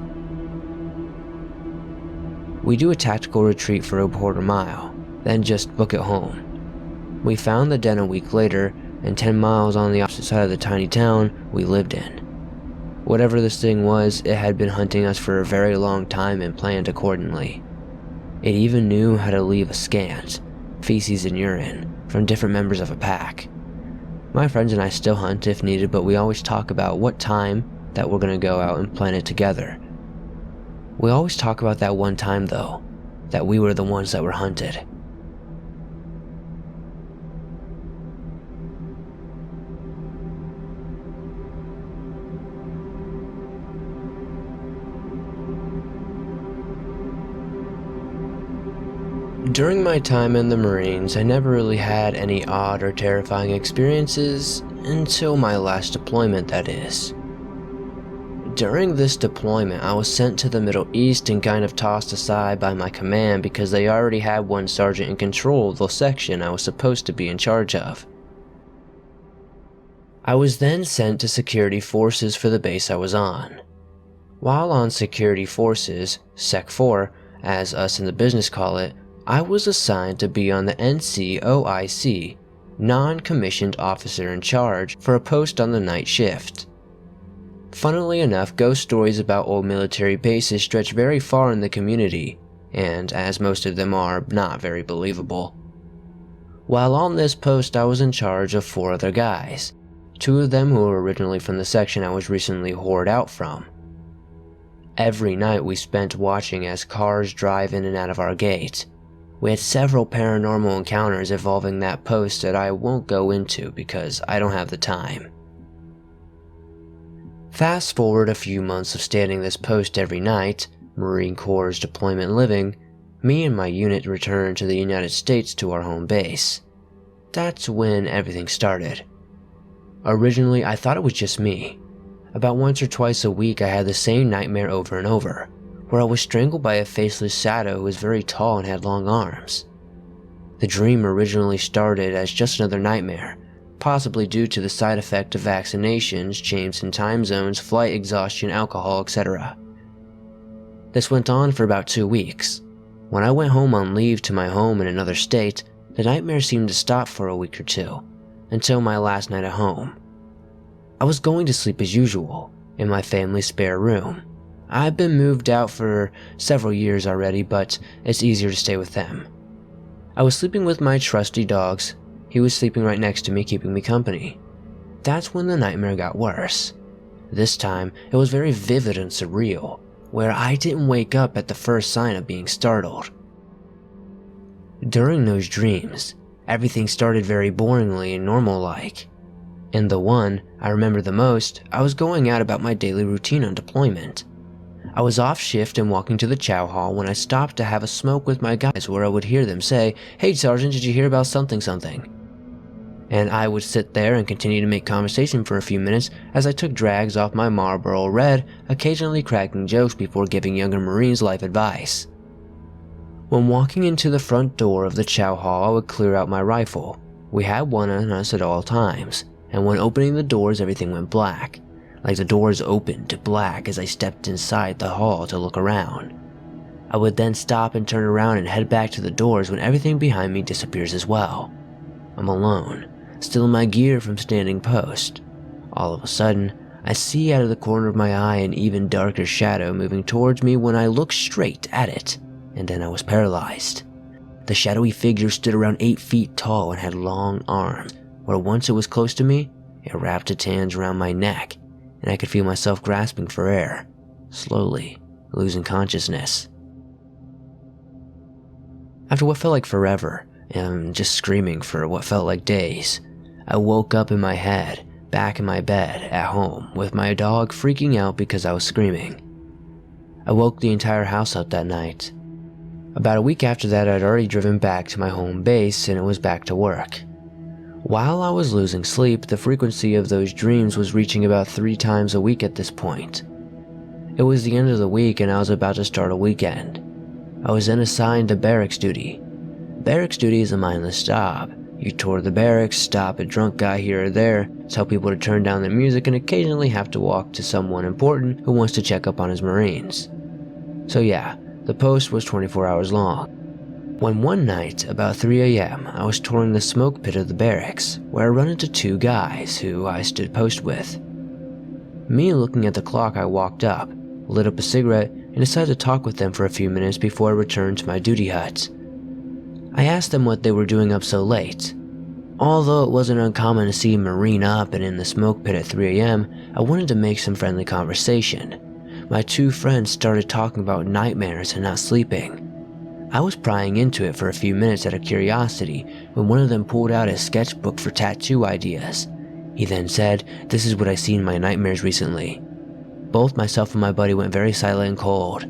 We do a tactical retreat for a quarter mile, then just book it home. We found the den a week later, and 10 miles on the opposite side of the tiny town we lived in. Whatever this thing was, it had been hunting us for a very long time and planned accordingly. It even knew how to leave a scant, feces and urine, from different members of a pack. My friends and I still hunt if needed, but we always talk about what time that we're going to go out and plan it together. We always talk about that one time though, that we were the ones that were hunted. During my time in the Marines, I never really had any odd or terrifying experiences until my last deployment, that is. During this deployment, I was sent to the Middle East and kind of tossed aside by my command because they already had one sergeant in control of the section I was supposed to be in charge of. I was then sent to security forces for the base I was on. While on security forces, Sec 4, as us in the business call it, I was assigned to be on the NCOIC, non-commissioned officer in charge, for a post on the night shift. Funnily enough, ghost stories about old military bases stretch very far in the community, and as most of them are, not very believable. While on this post, I was in charge of 4 other guys, 2 of them who were originally from the section I was recently whored out from. Every night we spent watching as cars drive in and out of our gate. We had several paranormal encounters involving that post that I won't go into because I don't have the time. Fast forward a few months of standing this post every night, Marine Corps deployment living, me and my unit returned to the United States to our home base. That's when everything started. Originally, I thought it was just me. About once or twice a week I had the same nightmare over and over, where I was strangled by a faceless shadow who was very tall and had long arms. The dream originally started as just another nightmare, possibly due to the side effect of vaccinations, change in time zones, flight exhaustion, alcohol, etc. This went on for about 2 weeks. When I went home on leave to my home in another state, the nightmare seemed to stop for a week or two, until my last night at home. I was going to sleep as usual, in my family's spare room. I've been moved out for several years already, but it's easier to stay with them. I was sleeping with my trusty dogs. He was sleeping right next to me, keeping me company. That's when the nightmare got worse. This time, it was very vivid and surreal, where I didn't wake up at the first sign of being startled. During those dreams, everything started very boringly and normal-like. In the one I remember the most, I was going out about my daily routine on deployment. I was off shift and walking to the chow hall when I stopped to have a smoke with my guys, where I would hear them say, "Hey Sergeant, did you hear about something something?" And I would sit there and continue to make conversation for a few minutes as I took drags off my Marlboro Red, occasionally cracking jokes before giving younger Marines life advice. When walking into the front door of the chow hall, I would clear out my rifle. We had one on us at all times, and when opening the doors everything went black, like the doors opened to black as I stepped inside the hall to look around. I would then stop and turn around and head back to the doors when everything behind me disappears as well. I'm alone, still in my gear from standing post. All of a sudden, I see out of the corner of my eye an even darker shadow moving towards me when I look straight at it, and then I was paralyzed. The shadowy figure stood around 8 feet tall and had long arms, where once it was close to me, it wrapped its hands around my neck, and I could feel myself grasping for air, slowly losing consciousness. After what felt like forever, and just screaming for what felt like days, I woke up in my head, back in my bed at home, with my dog freaking out because I was screaming. I woke the entire house up that night. About a week after that, I'd already driven back to my home base and it was back to work. While I was losing sleep, the frequency of those dreams was reaching about 3 times a week at this point. It was the end of the week and I was about to start a weekend. I was then assigned to barracks duty. Barracks duty is a mindless job. You tour the barracks, stop a drunk guy here or there, tell people to turn down their music, and occasionally have to walk to someone important who wants to check up on his Marines. So yeah, the post was 24 hours long. When one night, about 3 a.m., I was touring the smoke pit of the barracks, where I run into 2 guys who I stood post with. Me looking at the clock, I walked up, lit up a cigarette, and decided to talk with them for a few minutes before I returned to my duty hut. I asked them what they were doing up so late. Although it wasn't uncommon to see a Marine up and in the smoke pit at 3 a.m., I wanted to make some friendly conversation. My 2 friends started talking about nightmares and not sleeping. I was prying into it for a few minutes out of curiosity when one of them pulled out a sketchbook for tattoo ideas. He then said, "This is what I see in my nightmares recently." Both myself and my buddy went very silent and cold.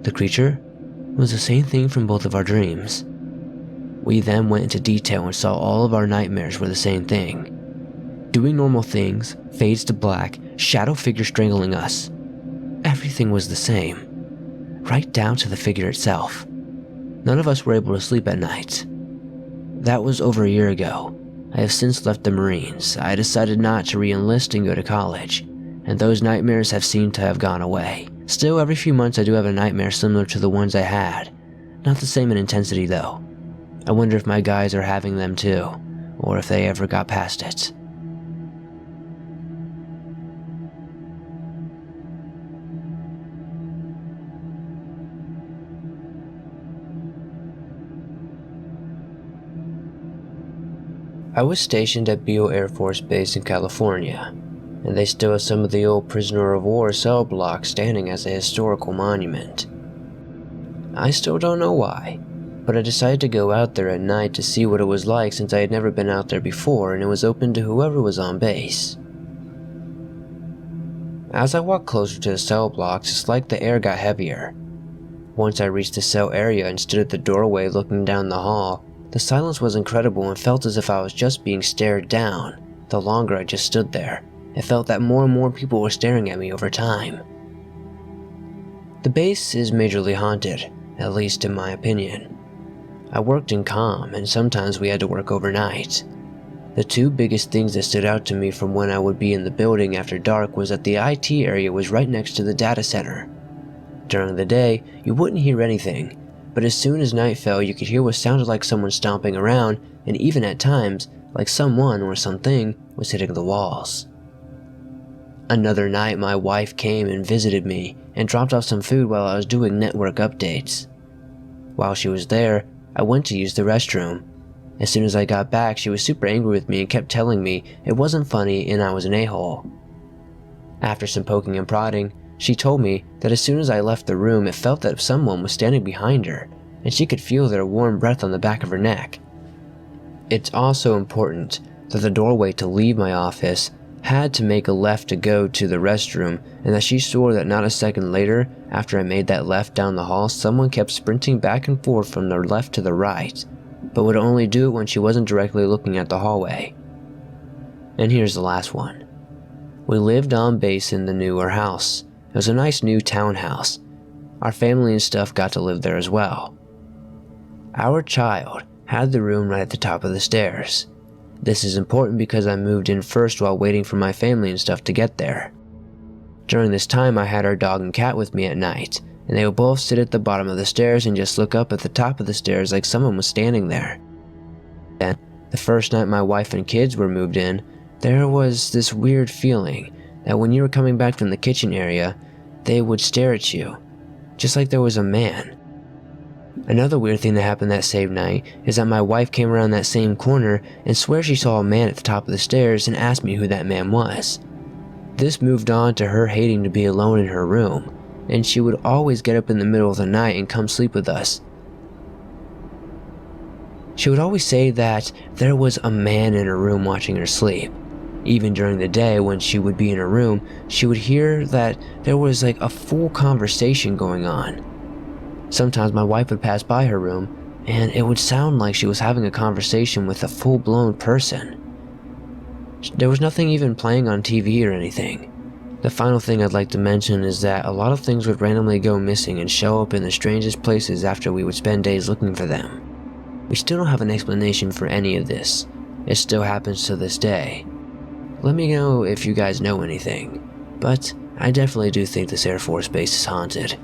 The creature was the same thing from both of our dreams. We then went into detail and saw all of our nightmares were the same thing. Doing normal things, fades to black, shadow figure strangling us. Everything was the same, right down to the figure itself. None of us were able to sleep at night. That was over a year ago. I have since left the Marines. I decided not to re-enlist and go to college, and those nightmares have seemed to have gone away. Still, every few months I do have a nightmare similar to the ones I had. Not the same in intensity though. I wonder if my guys are having them too, or if they ever got past it. I was stationed at Beale Air Force Base in California. and they still have some of the old prisoner of war cell blocks standing as a historical monument. I still don't know why, but I decided to go out there at night to see what it was like since I had never been out there before and it was open to whoever was on base. As I walked closer to the cell blocks, it's like the air got heavier. Once I reached the cell area and stood at the doorway looking down the hall, the silence was incredible and felt as if I was just being stared down. The longer I just stood there, it felt that more and more people were staring at me over time. The base is majorly haunted, at least in my opinion. I worked in comm, and sometimes we had to work overnight. The two biggest things that stood out to me from when I would be in the building after dark was that the IT area was right next to the data center. During the day, you wouldn't hear anything, but as soon as night fell you could hear what sounded like someone stomping around, and even at times, like someone or something was hitting the walls. Another night my wife came and visited me and dropped off some food while I was doing network updates. While she was there, I went to use the restroom. As soon as I got back, she was super angry with me and kept telling me it wasn't funny and I was an a-hole. After some poking and prodding, she told me that as soon as I left the room, it felt that someone was standing behind her, and she could feel their warm breath on the back of her neck. It's also important that the doorway to leave my office had to make a left to go to the restroom, and that she swore that not a second later, after I made that left down the hall, someone kept sprinting back and forth from the left to the right, but would only do it when she wasn't directly looking at the hallway. And here's the last one. We lived on base in the newer house. It was a nice new townhouse. Our family and stuff got to live there as well. Our child had the room right at the top of the stairs. This is important because I moved in first while waiting for my family and stuff to get there. During this time I had our dog and cat with me at night, and they would both sit at the bottom of the stairs and just look up at the top of the stairs like someone was standing there. Then, the first night my wife and kids were moved in, there was this weird feeling that when you were coming back from the kitchen area, they would stare at you, just like there was a man. Another weird thing that happened that same night is that my wife came around that same corner and swears she saw a man at the top of the stairs and asked me who that man was. This moved on to her hating to be alone in her room, and she would always get up in the middle of the night and come sleep with us. She would always say that there was a man in her room watching her sleep. Even during the day when she would be in her room, she would hear that there was like a full conversation going on. Sometimes my wife would pass by her room, and it would sound like she was having a conversation with a full-blown person. There was nothing even playing on TV or anything. The final thing I'd like to mention is that a lot of things would randomly go missing and show up in the strangest places after we would spend days looking for them. We still don't have an explanation for any of this. It still happens to this day. Let me know if you guys know anything, but I definitely do think this Air Force base is haunted.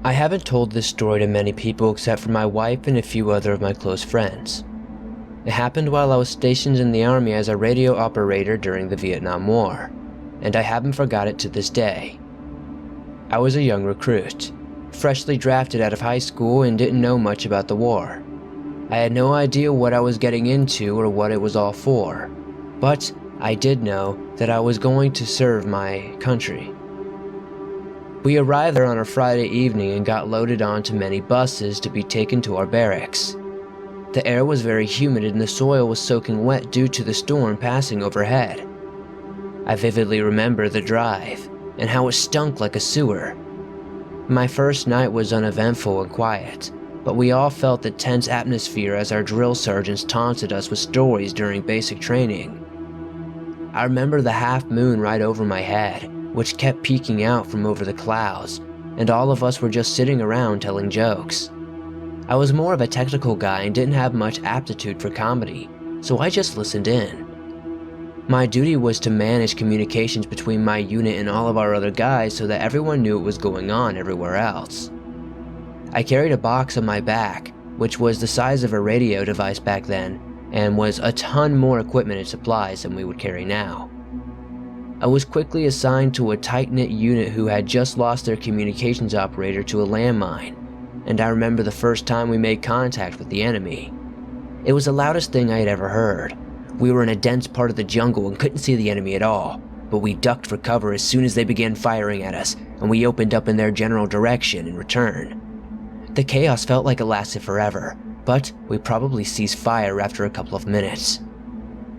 I haven't told this story to many people except for my wife and a few other of my close friends. It happened while I was stationed in the Army as a radio operator during the Vietnam War, and I haven't forgot it to this day. I was a young recruit, freshly drafted out of high school and didn't know much about the war. I had no idea what I was getting into or what it was all for, but I did know that I was going to serve my country. We arrived there on a Friday evening and got loaded onto many buses to be taken to our barracks. The air was very humid and the soil was soaking wet due to the storm passing overhead. I vividly remember the drive and how it stunk like a sewer. My first night was uneventful and quiet, but we all felt the tense atmosphere as our drill sergeants taunted us with stories during basic training. I remember the half moon right over my head, which kept peeking out from over the clouds, and all of us were just sitting around telling jokes. I was more of a technical guy and didn't have much aptitude for comedy, so I just listened in. My duty was to manage communications between my unit and all of our other guys so that everyone knew what was going on everywhere else. I carried a box on my back, which was the size of a radio device back then, and was a ton more equipment and supplies than we would carry now. I was quickly assigned to a tight-knit unit who had just lost their communications operator to a landmine, and I remember the first time we made contact with the enemy. It was the loudest thing I had ever heard. We were in a dense part of the jungle and couldn't see the enemy at all, but we ducked for cover as soon as they began firing at us, and we opened up in their general direction in return. The chaos felt like it lasted forever, but we probably ceased fire after a couple of minutes.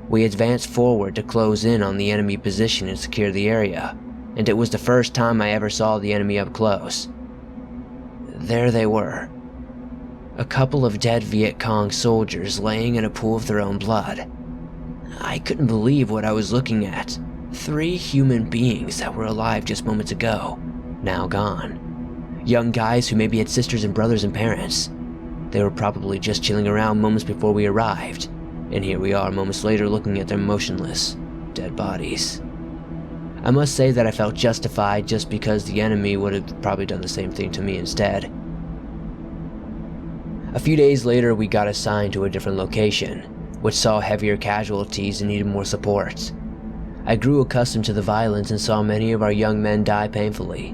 We advanced forward to close in on the enemy position and secure the area, and it was the first time I ever saw the enemy up close. There they were. A couple of dead Viet Cong soldiers laying in a pool of their own blood. I couldn't believe what I was looking at. 3 human beings that were alive just moments ago, now gone. Young guys who maybe had sisters and brothers and parents. They were probably just chilling around moments before we arrived, and here we are moments later looking at their motionless, dead bodies. I must say that I felt justified just because the enemy would have probably done the same thing to me instead. A few days later, we got assigned to a different location, which saw heavier casualties and needed more support. I grew accustomed to the violence and saw many of our young men die painfully.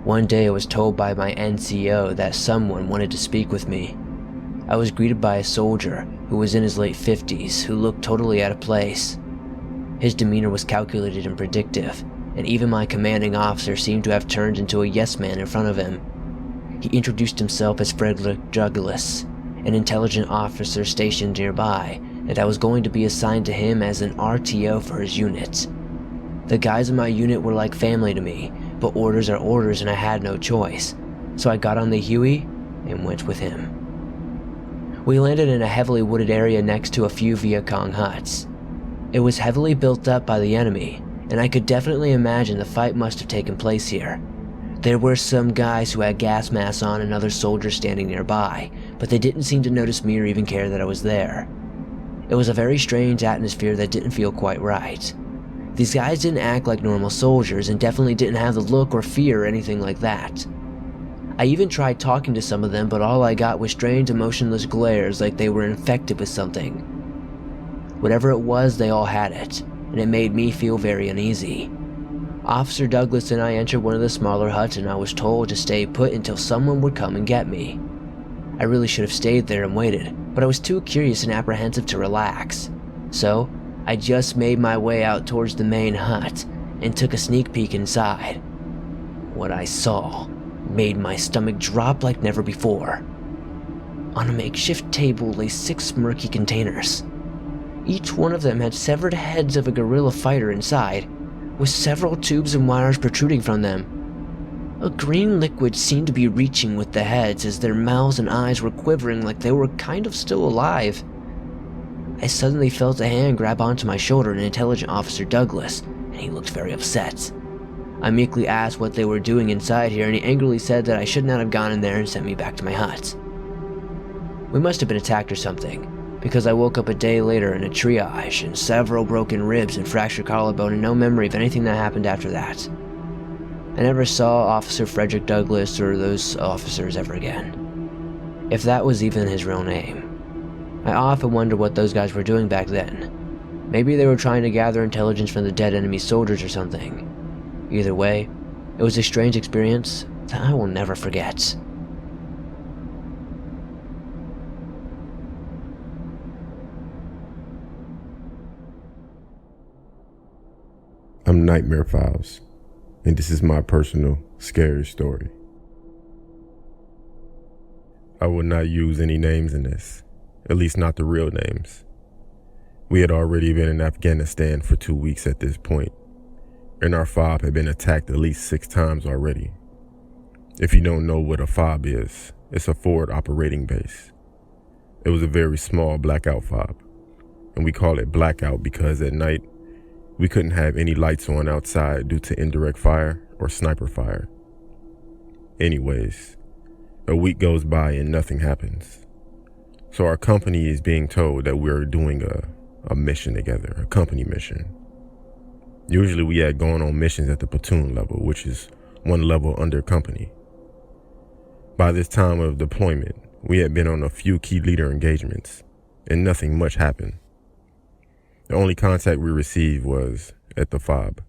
One day I was told by my NCO that someone wanted to speak with me. I was greeted by a soldier who was in his late 50s who looked totally out of place. His demeanor was calculated and predictive, and even my commanding officer seemed to have turned into a yes man in front of him. He introduced himself as Frederick Douglas, an intelligent officer stationed nearby, and I was going to be assigned to him as an RTO for his unit. The guys in my unit were like family to me, but orders are orders and I had no choice, so I got on the Huey and went with him. We landed in a heavily wooded area next to a few Viet Cong huts. It was heavily built up by the enemy, and I could definitely imagine the fight must have taken place here. There were some guys who had gas masks on and other soldiers standing nearby, but they didn't seem to notice me or even care that I was there. It was a very strange atmosphere that didn't feel quite right. These guys didn't act like normal soldiers and definitely didn't have the look or fear or anything like that. I even tried talking to some of them, but all I got was strange emotionless glares like they were infected with something. Whatever it was, they all had it, and it made me feel very uneasy. Officer Douglas and I entered one of the smaller huts and I was told to stay put until someone would come and get me. I really should have stayed there and waited, but I was too curious and apprehensive to relax. So, I just made my way out towards the main hut and took a sneak peek inside. What I saw made my stomach drop like never before. On a makeshift table lay 6 murky containers. Each one of them had severed heads of a guerrilla fighter inside, with several tubes and wires protruding from them. A green liquid seemed to be reaching with the heads as their mouths and eyes were quivering like they were kind of still alive. I suddenly felt a hand grab onto my shoulder, an intelligent Officer Douglas, and he looked very upset. I meekly asked what they were doing inside here, and he angrily said that I should not have gone in there and sent me back to my hut. We must have been attacked or something, because I woke up a day later in a triage and several broken ribs and fractured collarbone and no memory of anything that happened after that. I never saw Officer Frederick Douglas or those officers ever again, if that was even his real name. I often wonder what those guys were doing back then. Maybe they were trying to gather intelligence from the dead enemy soldiers or something. Either way, it was a strange experience that I will never forget. I'm Nightmare Files, and this is my personal scary story. I will not use any names in this, at least not the real names. We had already been in Afghanistan for 2 weeks at this point, and our FOB had been attacked at least 6 times already. If you don't know what a FOB is, it's a forward operating base. It was a very small blackout FOB, and we call it blackout because at night, we couldn't have any lights on outside due to indirect fire or sniper fire. Anyways, a week goes by and nothing happens. So our company is being told that we're doing a mission together, a company mission. Usually we had gone on missions at the platoon level, which is one level under company. By this time of deployment, we had been on a few key leader engagements, and nothing much happened. The only contact we received was at the FOB.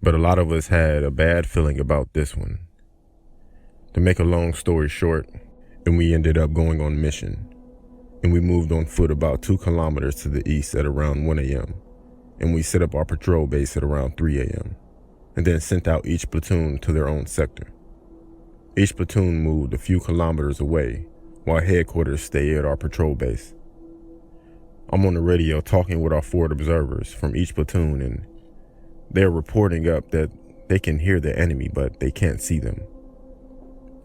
But a lot of us had a bad feeling about this one. To make a long story short, and we ended up going on mission, and we moved on foot about 2 kilometers to the east at around 1 a.m., and we set up our patrol base at around 3 a.m., and then sent out each platoon to their own sector. Each platoon moved a few kilometers away, while headquarters stayed at our patrol base. I'm on the radio talking with our forward observers from each platoon, and they're reporting up that they can hear the enemy, but they can't see them.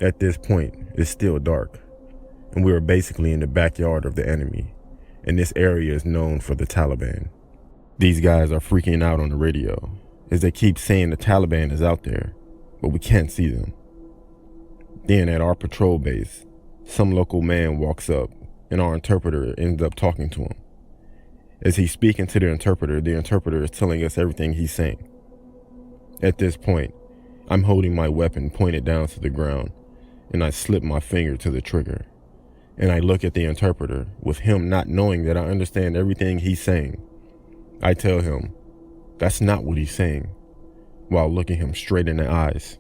At this point, it's still dark, and we are basically in the backyard of the enemy, and this area is known for the Taliban. These guys are freaking out on the radio, as they keep saying the Taliban is out there, but we can't see them. Then at our patrol base, some local man walks up, and our interpreter ends up talking to him. As he's speaking to the interpreter is telling us everything he's saying. At this point, I'm holding my weapon pointed down to the ground, and I slip my finger to the trigger. And I look at the interpreter, with him not knowing that I understand everything he's saying. I tell him, that's not what he's saying, while looking him straight in the eyes.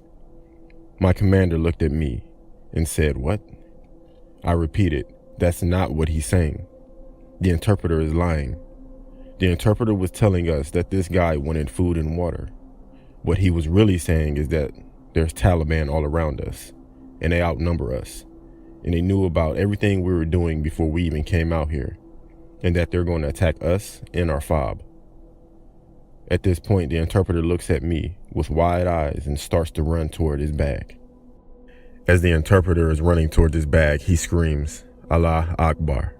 My commander looked at me and said, what? I repeated, that's not what he's saying. The interpreter is lying. The interpreter was telling us that this guy wanted food and water. What he was really saying is that there's Taliban all around us, and they outnumber us, and they knew about everything we were doing before we even came out here, and that they're going to attack us and our fob. At this point, the interpreter looks at me with wide eyes and starts to run toward his bag. As the interpreter is running toward his bag, he screams, Allah Akbar.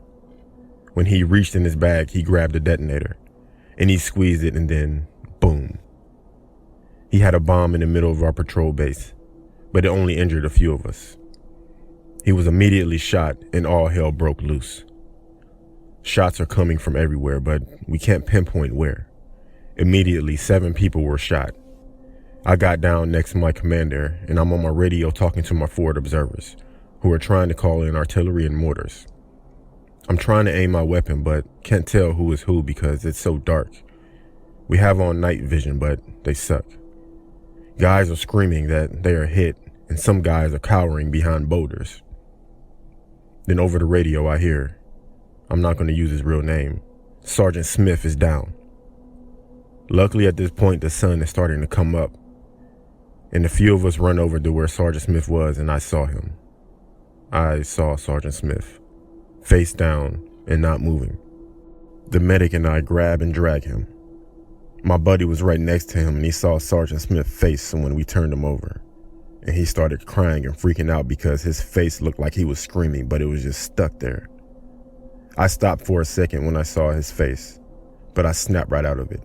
When he reached in his bag, he grabbed a detonator, and he squeezed it, and then, boom. He had a bomb in the middle of our patrol base, but it only injured a few of us. He was immediately shot, and all hell broke loose. Shots are coming from everywhere, but we can't pinpoint where. Immediately, 7 people were shot. I got down next to my commander, and I'm on my radio talking to my forward observers, who are trying to call in artillery and mortars. I'm trying to aim my weapon, but can't tell who is who because it's so dark. We have on night vision, but they suck. Guys are screaming that they are hit, and some guys are cowering behind boulders. Then over the radio I hear, I'm not going to use his real name, Sergeant Smith is down. Luckily at this point the sun is starting to come up, and a few of us run over to where Sergeant Smith was, and I saw him. I saw Sergeant Smith, face down and not moving. The medic and I grab and drag him. My buddy was right next to him, and he saw Sergeant Smith's face when we turned him over, and he started crying and freaking out because his face looked like he was screaming, but it was just stuck there. I stopped for a second when I saw his face, but I snapped right out of it.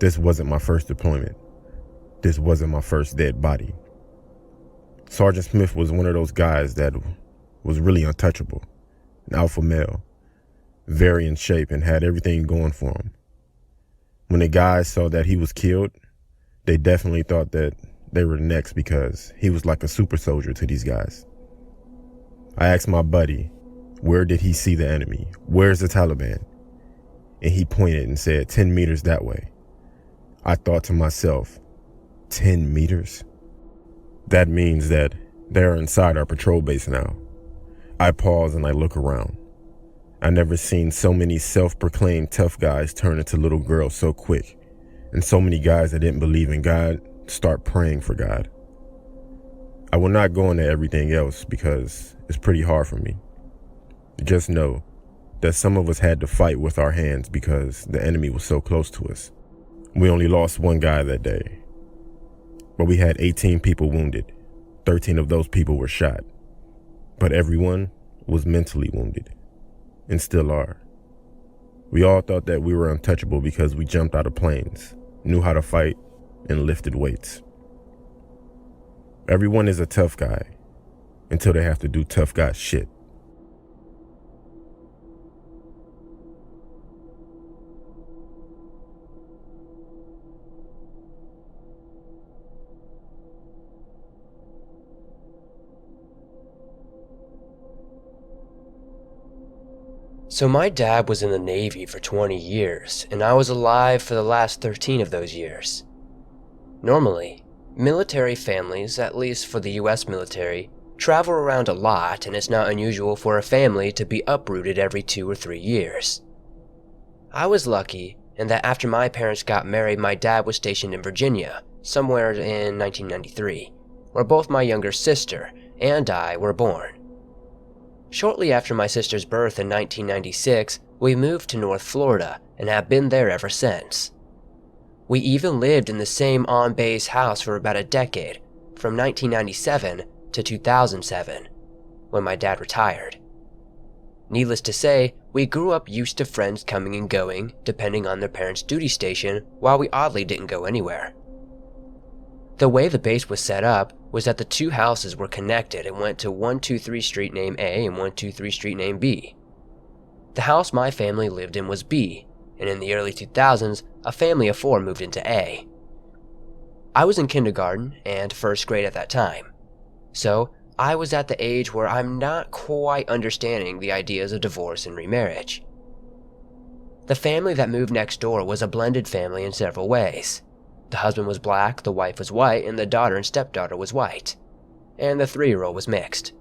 This wasn't my first deployment. This wasn't my first dead body. Sergeant Smith was one of those guys that was really untouchable, an alpha male, very in shape and had everything going for him. When the guys saw that he was killed, they definitely thought that they were next because he was like a super soldier to these guys. I asked my buddy, where did he see the enemy? Where's the Taliban? And he pointed and said 10 meters that way. I thought to myself, 10 meters? That means that they're inside our patrol base now. I pause and I look around. I never seen so many self-proclaimed tough guys turn into little girls so quick, and so many guys that didn't believe in God start praying for God. I will not go into everything else because it's pretty hard for me. Just know that some of us had to fight with our hands because the enemy was so close to us. We only lost 1 guy that day, but we had 18 people wounded. 13 of those people were shot, but everyone was mentally wounded, and still are. We all thought that we were untouchable because we jumped out of planes, knew how to fight, and lifted weights. Everyone is a tough guy until they have to do tough guy shit. So my dad was in the Navy for 20 years, and I was alive for the last 13 of those years. Normally, Military families, at least for the US military, travel around a lot, and it's not unusual for a family to be uprooted every 2 or 3 years. I was lucky in that after my parents got married, my dad was stationed in Virginia, somewhere in 1993, where both my younger sister and I were born. Shortly after my sister's birth in 1996, we moved to North Florida and have been there ever since. We even lived in the same on-base house for about a decade, from 1997 to 2007, when my dad retired. Needless to say, we grew up used to friends coming and going, depending on their parents' duty station, while we oddly didn't go anywhere. The way the base was set up was that the two houses were connected and went to 123 Street Name A and 123 Street Name B. The house my family lived in was B, and in the early 2000s, a family of 4 moved into A. I was in kindergarten and first grade at that time, so I was at the age where I'm not quite understanding the ideas of divorce and remarriage. The family that moved next door was a blended family in several ways. The husband was black, the wife was white, and the daughter and stepdaughter was white. And the 3-year-old was mixed.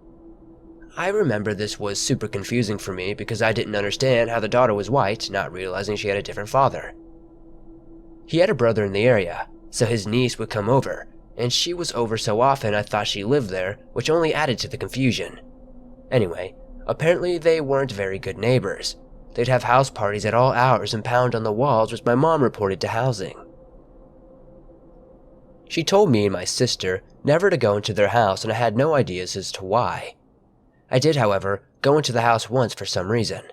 I remember this was super confusing for me because I didn't understand how the daughter was white, not realizing she had a different father. He had a brother in the area, so his niece would come over, and she was over so often I thought she lived there, which only added to the confusion. Anyway, apparently they weren't very good neighbors. They'd have house parties at all hours and pound on the walls, which my mom reported to housing. She told me and my sister never to go into their house, and I had no ideas as to why. I did, however, go into the house once for some reason.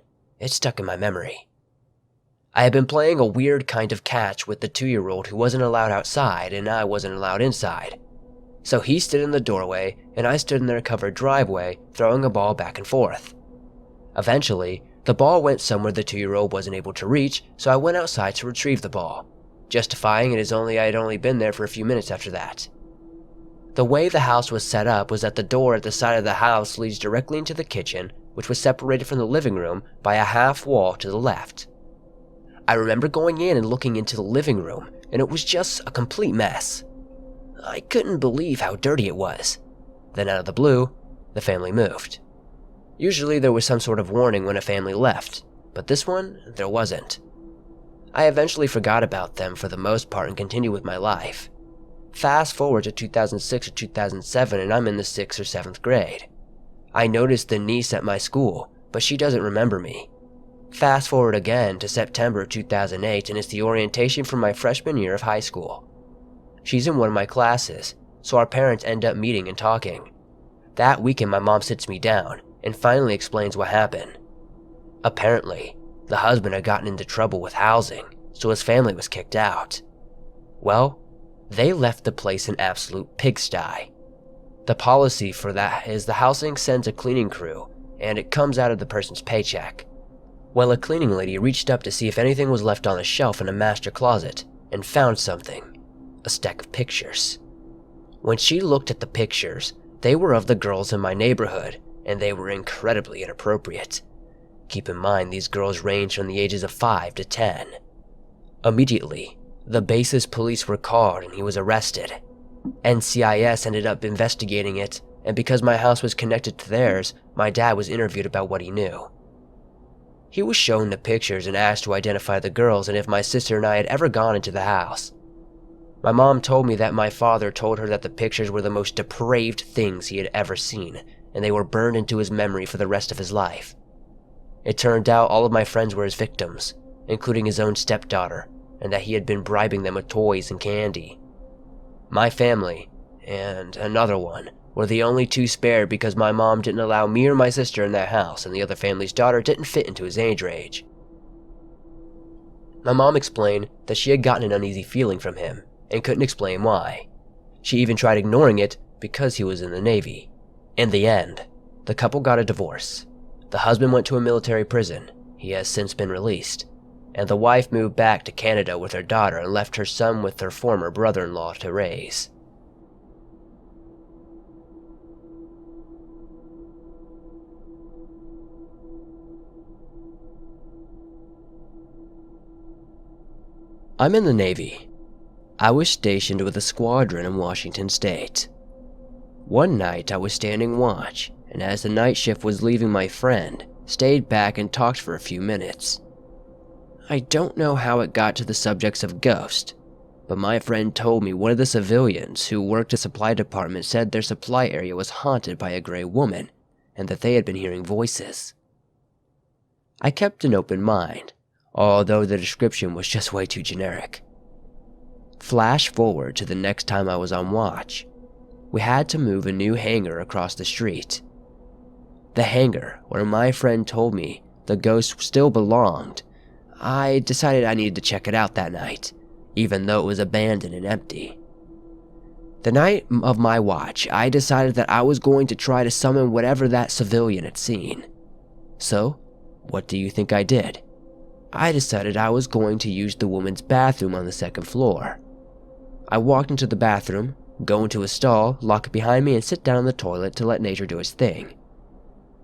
It stuck in my memory. I had been playing a weird kind of catch with the 2-year-old who wasn't allowed outside and I wasn't allowed inside. So he stood in the doorway and I stood in their covered driveway throwing a ball back and forth. Eventually, the ball went somewhere the 2-year-old wasn't able to reach, so I went outside to retrieve the ball, justifying it as I had only been there for a few minutes after that. The way the house was set up was that the door at the side of the house leads directly into the kitchen, which was separated from the living room by a half wall to the left. I remember going in and looking into the living room, and it was just a complete mess. I couldn't believe how dirty it was. Then out of the blue, the family moved. Usually there was some sort of warning when a family left, but this one, there wasn't. I eventually forgot about them for the most part and continued with my life. Fast forward to 2006 or 2007 and I'm in the 6th or 7th grade. I noticed the niece at my school, but she doesn't remember me. Fast forward again to September 2008 and it's the orientation for my freshman year of high school. She's in one of my classes, so our parents end up meeting and talking. That weekend my mom sits me down and finally explains what happened. Apparently, the husband had gotten into trouble with housing, so his family was kicked out. Well, they left the place an absolute pigsty. The policy for that is the housing sends a cleaning crew, and it comes out of the person's paycheck. Well, a cleaning lady reached up to see if anything was left on a shelf in a master closet, and found something. A stack of pictures. When she looked at the pictures, they were of the girls in my neighborhood, and they were incredibly inappropriate. Keep in mind, these girls ranged from the ages of 5 to 10. Immediately, the base's police were called and he was arrested. NCIS ended up investigating it, and because my house was connected to theirs, my dad was interviewed about what he knew. He was shown the pictures and asked to identify the girls and if my sister and I had ever gone into the house. My mom told me that my father told her that the pictures were the most depraved things he had ever seen, and they were burned into his memory for the rest of his life. It turned out all of my friends were his victims, including his own stepdaughter, and that he had been bribing them with toys and candy. My family, and another one, were the only 2 spared because my mom didn't allow me or my sister in that house, and the other family's daughter didn't fit into his age range. My mom explained that she had gotten an uneasy feeling from him, and couldn't explain why. She even tried ignoring it because he was in the Navy. In the end, the couple got a divorce. The husband went to a military prison. He has since been released. And the wife moved back to Canada with her daughter and left her son with her former brother-in-law to raise. I'm in the Navy. I was stationed with a squadron in Washington State. One night I was standing watch, and as the night shift was leaving, my friend stayed back and talked for a few minutes. I don't know how it got to the subjects of ghosts, but my friend told me one of the civilians who worked a supply department said their supply area was haunted by a gray woman, and that they had been hearing voices. I kept an open mind, although the description was just way too generic. Flash forward to the next time I was on watch. We had to move a new hangar across the street. The hangar where my friend told me the ghost still belonged. I decided I needed to check it out that night, even though it was abandoned and empty. The night of my watch, I decided that I was going to try to summon whatever that civilian had seen. So, what do you think I did? I decided I was going to use the woman's bathroom on the second floor. I walked into the bathroom, go into a stall, lock it behind me, and sit down on the toilet to let nature do its thing.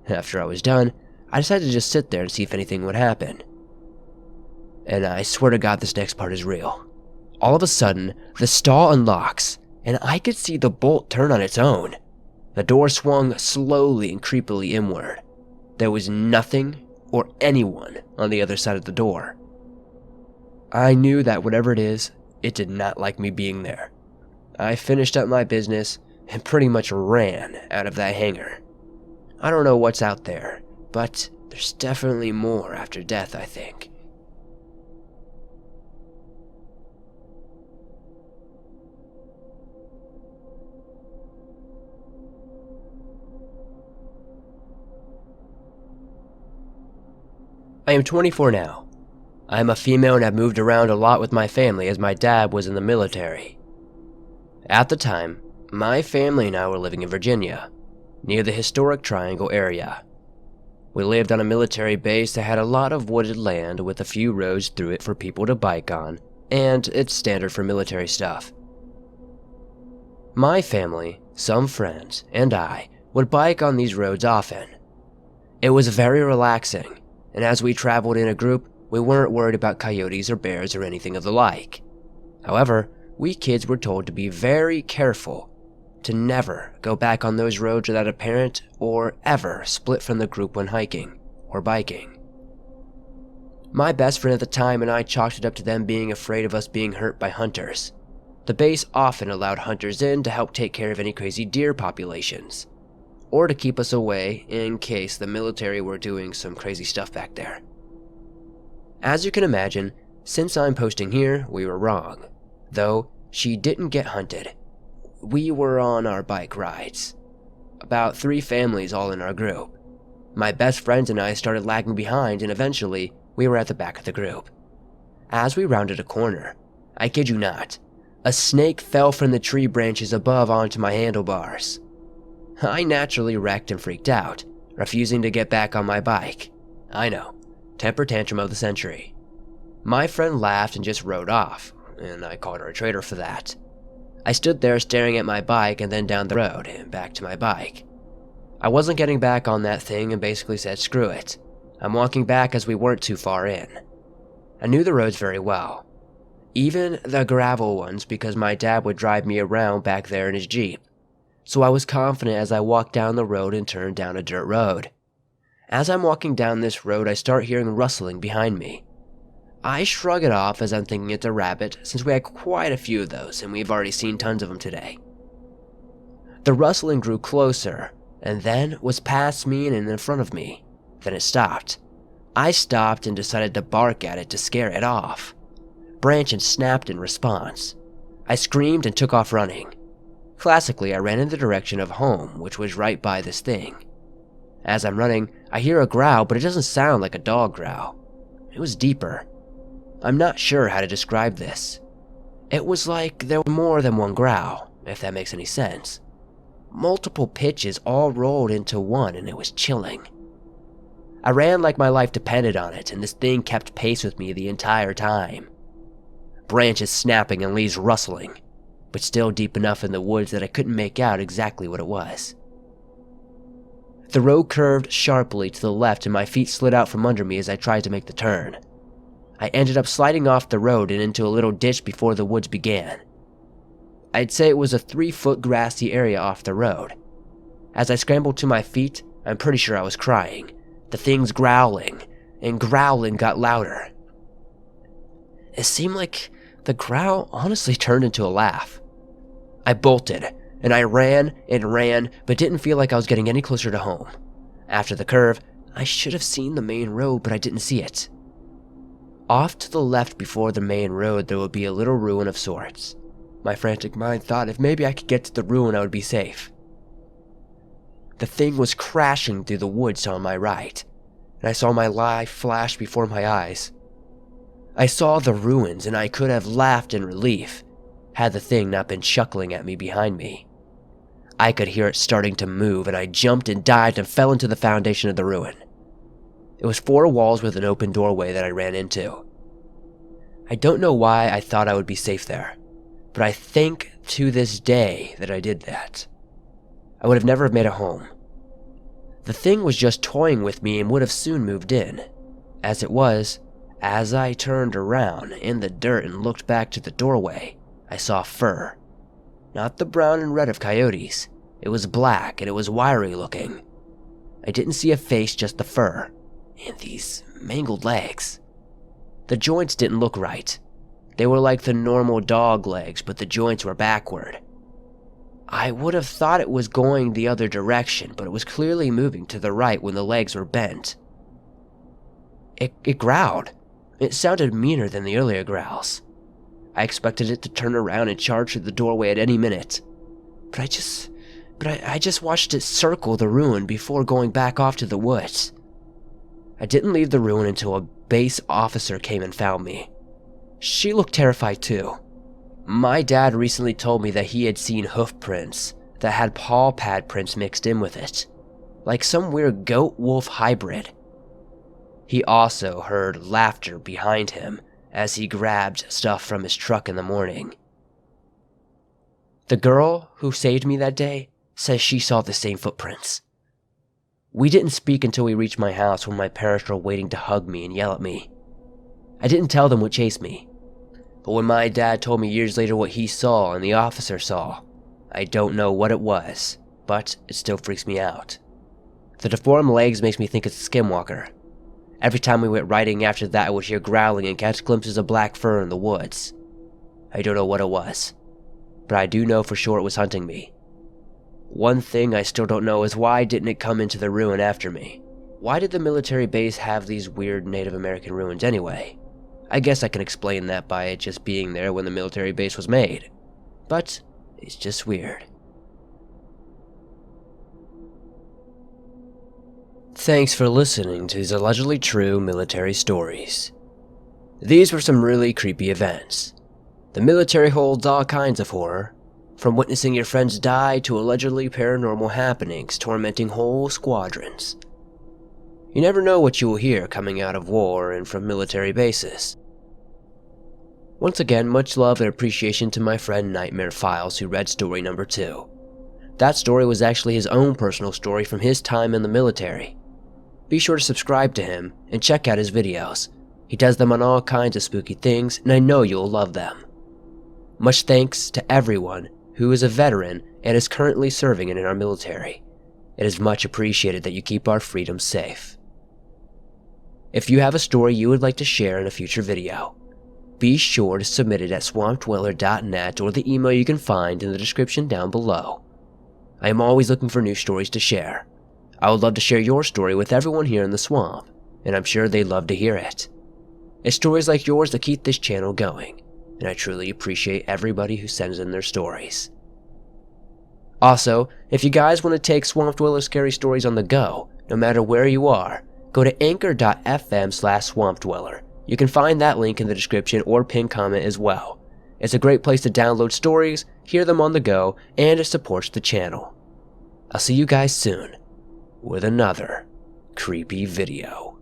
After I was done, I decided to just sit there and see if anything would happen. And I swear to God this next part is real. All of a sudden, the stall unlocks, and I could see the bolt turn on its own. The door swung slowly and creepily inward. There was nothing or anyone on the other side of the door. I knew that whatever it is, it did not like me being there. I finished up my business and pretty much ran out of that hangar. I don't know what's out there, but there's definitely more after death, I think. I am 24 now. I am a female and have moved around a lot with my family as my dad was in the military. At the time, my family and I were living in Virginia, near the historic Triangle area. We lived on a military base that had a lot of wooded land with a few roads through it for people to bike on, and it's standard for military stuff. My family, some friends, and I would bike on these roads often. It was very relaxing, and as we traveled in a group, we weren't worried about coyotes or bears or anything of the like. However, we kids were told to be very careful, to never go back on those roads without a parent or ever split from the group when hiking or biking. My best friend at the time and I chalked it up to them being afraid of us being hurt by hunters. The base often allowed hunters in to help take care of any crazy deer populations, or to keep us away in case the military were doing some crazy stuff back there. As you can imagine, since I'm posting here, we were wrong. Though, she didn't get hunted. We were on our bike rides. About 3 families all in our group. My best friends and I started lagging behind, and eventually, we were at the back of the group. As we rounded a corner, I kid you not, a snake fell from the tree branches above onto my handlebars. I naturally wrecked and freaked out, refusing to get back on my bike. I know, temper tantrum of the century. My friend laughed and just rode off, and I called her a traitor for that. I stood there staring at my bike and then down the road and back to my bike. I wasn't getting back on that thing and basically said screw it. I'm walking back as we weren't too far in. I knew the roads very well, even the gravel ones, because my dad would drive me around back there in his Jeep. So I was confident as I walked down the road and turned down a dirt road. As I'm walking down this road, I start hearing rustling behind me. I shrug it off as I'm thinking it's a rabbit, since we had quite a few of those and we've already seen tons of them today. The rustling grew closer, and then was past me and in front of me. Then it stopped. I stopped and decided to bark at it to scare it off. Branches snapped in response. I screamed and took off running. Classically, I ran in the direction of home, which was right by this thing. As I'm running, I hear a growl, but it doesn't sound like a dog growl. It was deeper. I'm not sure how to describe this. It was like there were more than one growl, if that makes any sense. Multiple pitches all rolled into one, and it was chilling. I ran like my life depended on it, and this thing kept pace with me the entire time. Branches snapping and leaves rustling, but still deep enough in the woods that I couldn't make out exactly what it was. The road curved sharply to the left and my feet slid out from under me as I tried to make the turn. I ended up sliding off the road and into a little ditch before the woods began. I'd say it was a 3-foot grassy area off the road. As I scrambled to my feet, I'm pretty sure I was crying. The thing's growling, and growling got louder. It seemed like the growl honestly turned into a laugh. I bolted, and I ran and ran, but didn't feel like I was getting any closer to home. After the curve, I should have seen the main road, but I didn't see it. Off to the left before the main road, there would be a little ruin of sorts. My frantic mind thought if maybe I could get to the ruin, I would be safe. The thing was crashing through the woods on my right, and I saw my life flash before my eyes. I saw the ruins, and I could have laughed in relief, had the thing not been chuckling at me behind me. I could hear it starting to move, and I jumped and dived and fell into the foundation of the ruin. It was 4 walls with an open doorway that I ran into. I don't know why I thought I would be safe there, but I think to this day that I did that. I would have never made it home. The thing was just toying with me and would have soon moved in. As it was, as I turned around in the dirt and looked back to the doorway, I saw fur. Not the brown and red of coyotes. It was black and it was wiry looking. I didn't see a face, just the fur. And these mangled legs. The joints didn't look right. They were like the normal dog legs, but the joints were backward. I would have thought it was going the other direction, but it was clearly moving to the right when the legs were bent. It growled. It sounded meaner than the earlier growls. I expected it to turn around and charge through the doorway at any minute. But I just watched it circle the ruin before going back off to the woods. I didn't leave the ruin until a base officer came and found me. She looked terrified too. My dad recently told me that he had seen hoof prints that had paw pad prints mixed in with it, like some weird goat-wolf hybrid. He also heard laughter behind him as he grabbed stuff from his truck in the morning. The girl who saved me that day says she saw the same footprints. We didn't speak until we reached my house, when my parents were waiting to hug me and yell at me. I didn't tell them what chased me. But when my dad told me years later what he saw and the officer saw, I don't know what it was, but it still freaks me out. The deformed legs makes me think it's a skinwalker. Every time we went riding after that, I would hear growling and catch glimpses of black fur in the woods. I don't know what it was, but I do know for sure it was hunting me. One thing I still don't know is why didn't it come into the ruin after me? Why did the military base have these weird Native American ruins anyway? I guess I can explain that by it just being there when the military base was made. But it's just weird. Thanks for listening to these allegedly true military stories. These were some really creepy events. The military holds all kinds of horror, from witnessing your friends die to allegedly paranormal happenings tormenting whole squadrons. You never know what you will hear coming out of war and from military bases. Once again, much love and appreciation to my friend Nightmare Files, who read story number 2. That story was actually his own personal story from his time in the military. Be sure to subscribe to him and check out his videos. He does them on all kinds of spooky things, and I know you'll love them. Much thanks to everyone who is a veteran and is currently serving in our military. It is much appreciated that you keep our freedom safe. If you have a story you would like to share in a future video, be sure to submit it at swampdweller.net or the email you can find in the description down below. I am always looking for new stories to share. I would love to share your story with everyone here in the swamp, and I'm sure they'd love to hear it. It's stories like yours that keep this channel going, and I truly appreciate everybody who sends in their stories. Also, if you guys want to take Swamp Dweller Scary Stories on the go, no matter where you are, go to anchor.fm/swampdweller. You can find that link in the description or pinned comment as well. It's a great place to download stories, hear them on the go, and it supports the channel. I'll see you guys soon with another creepy video.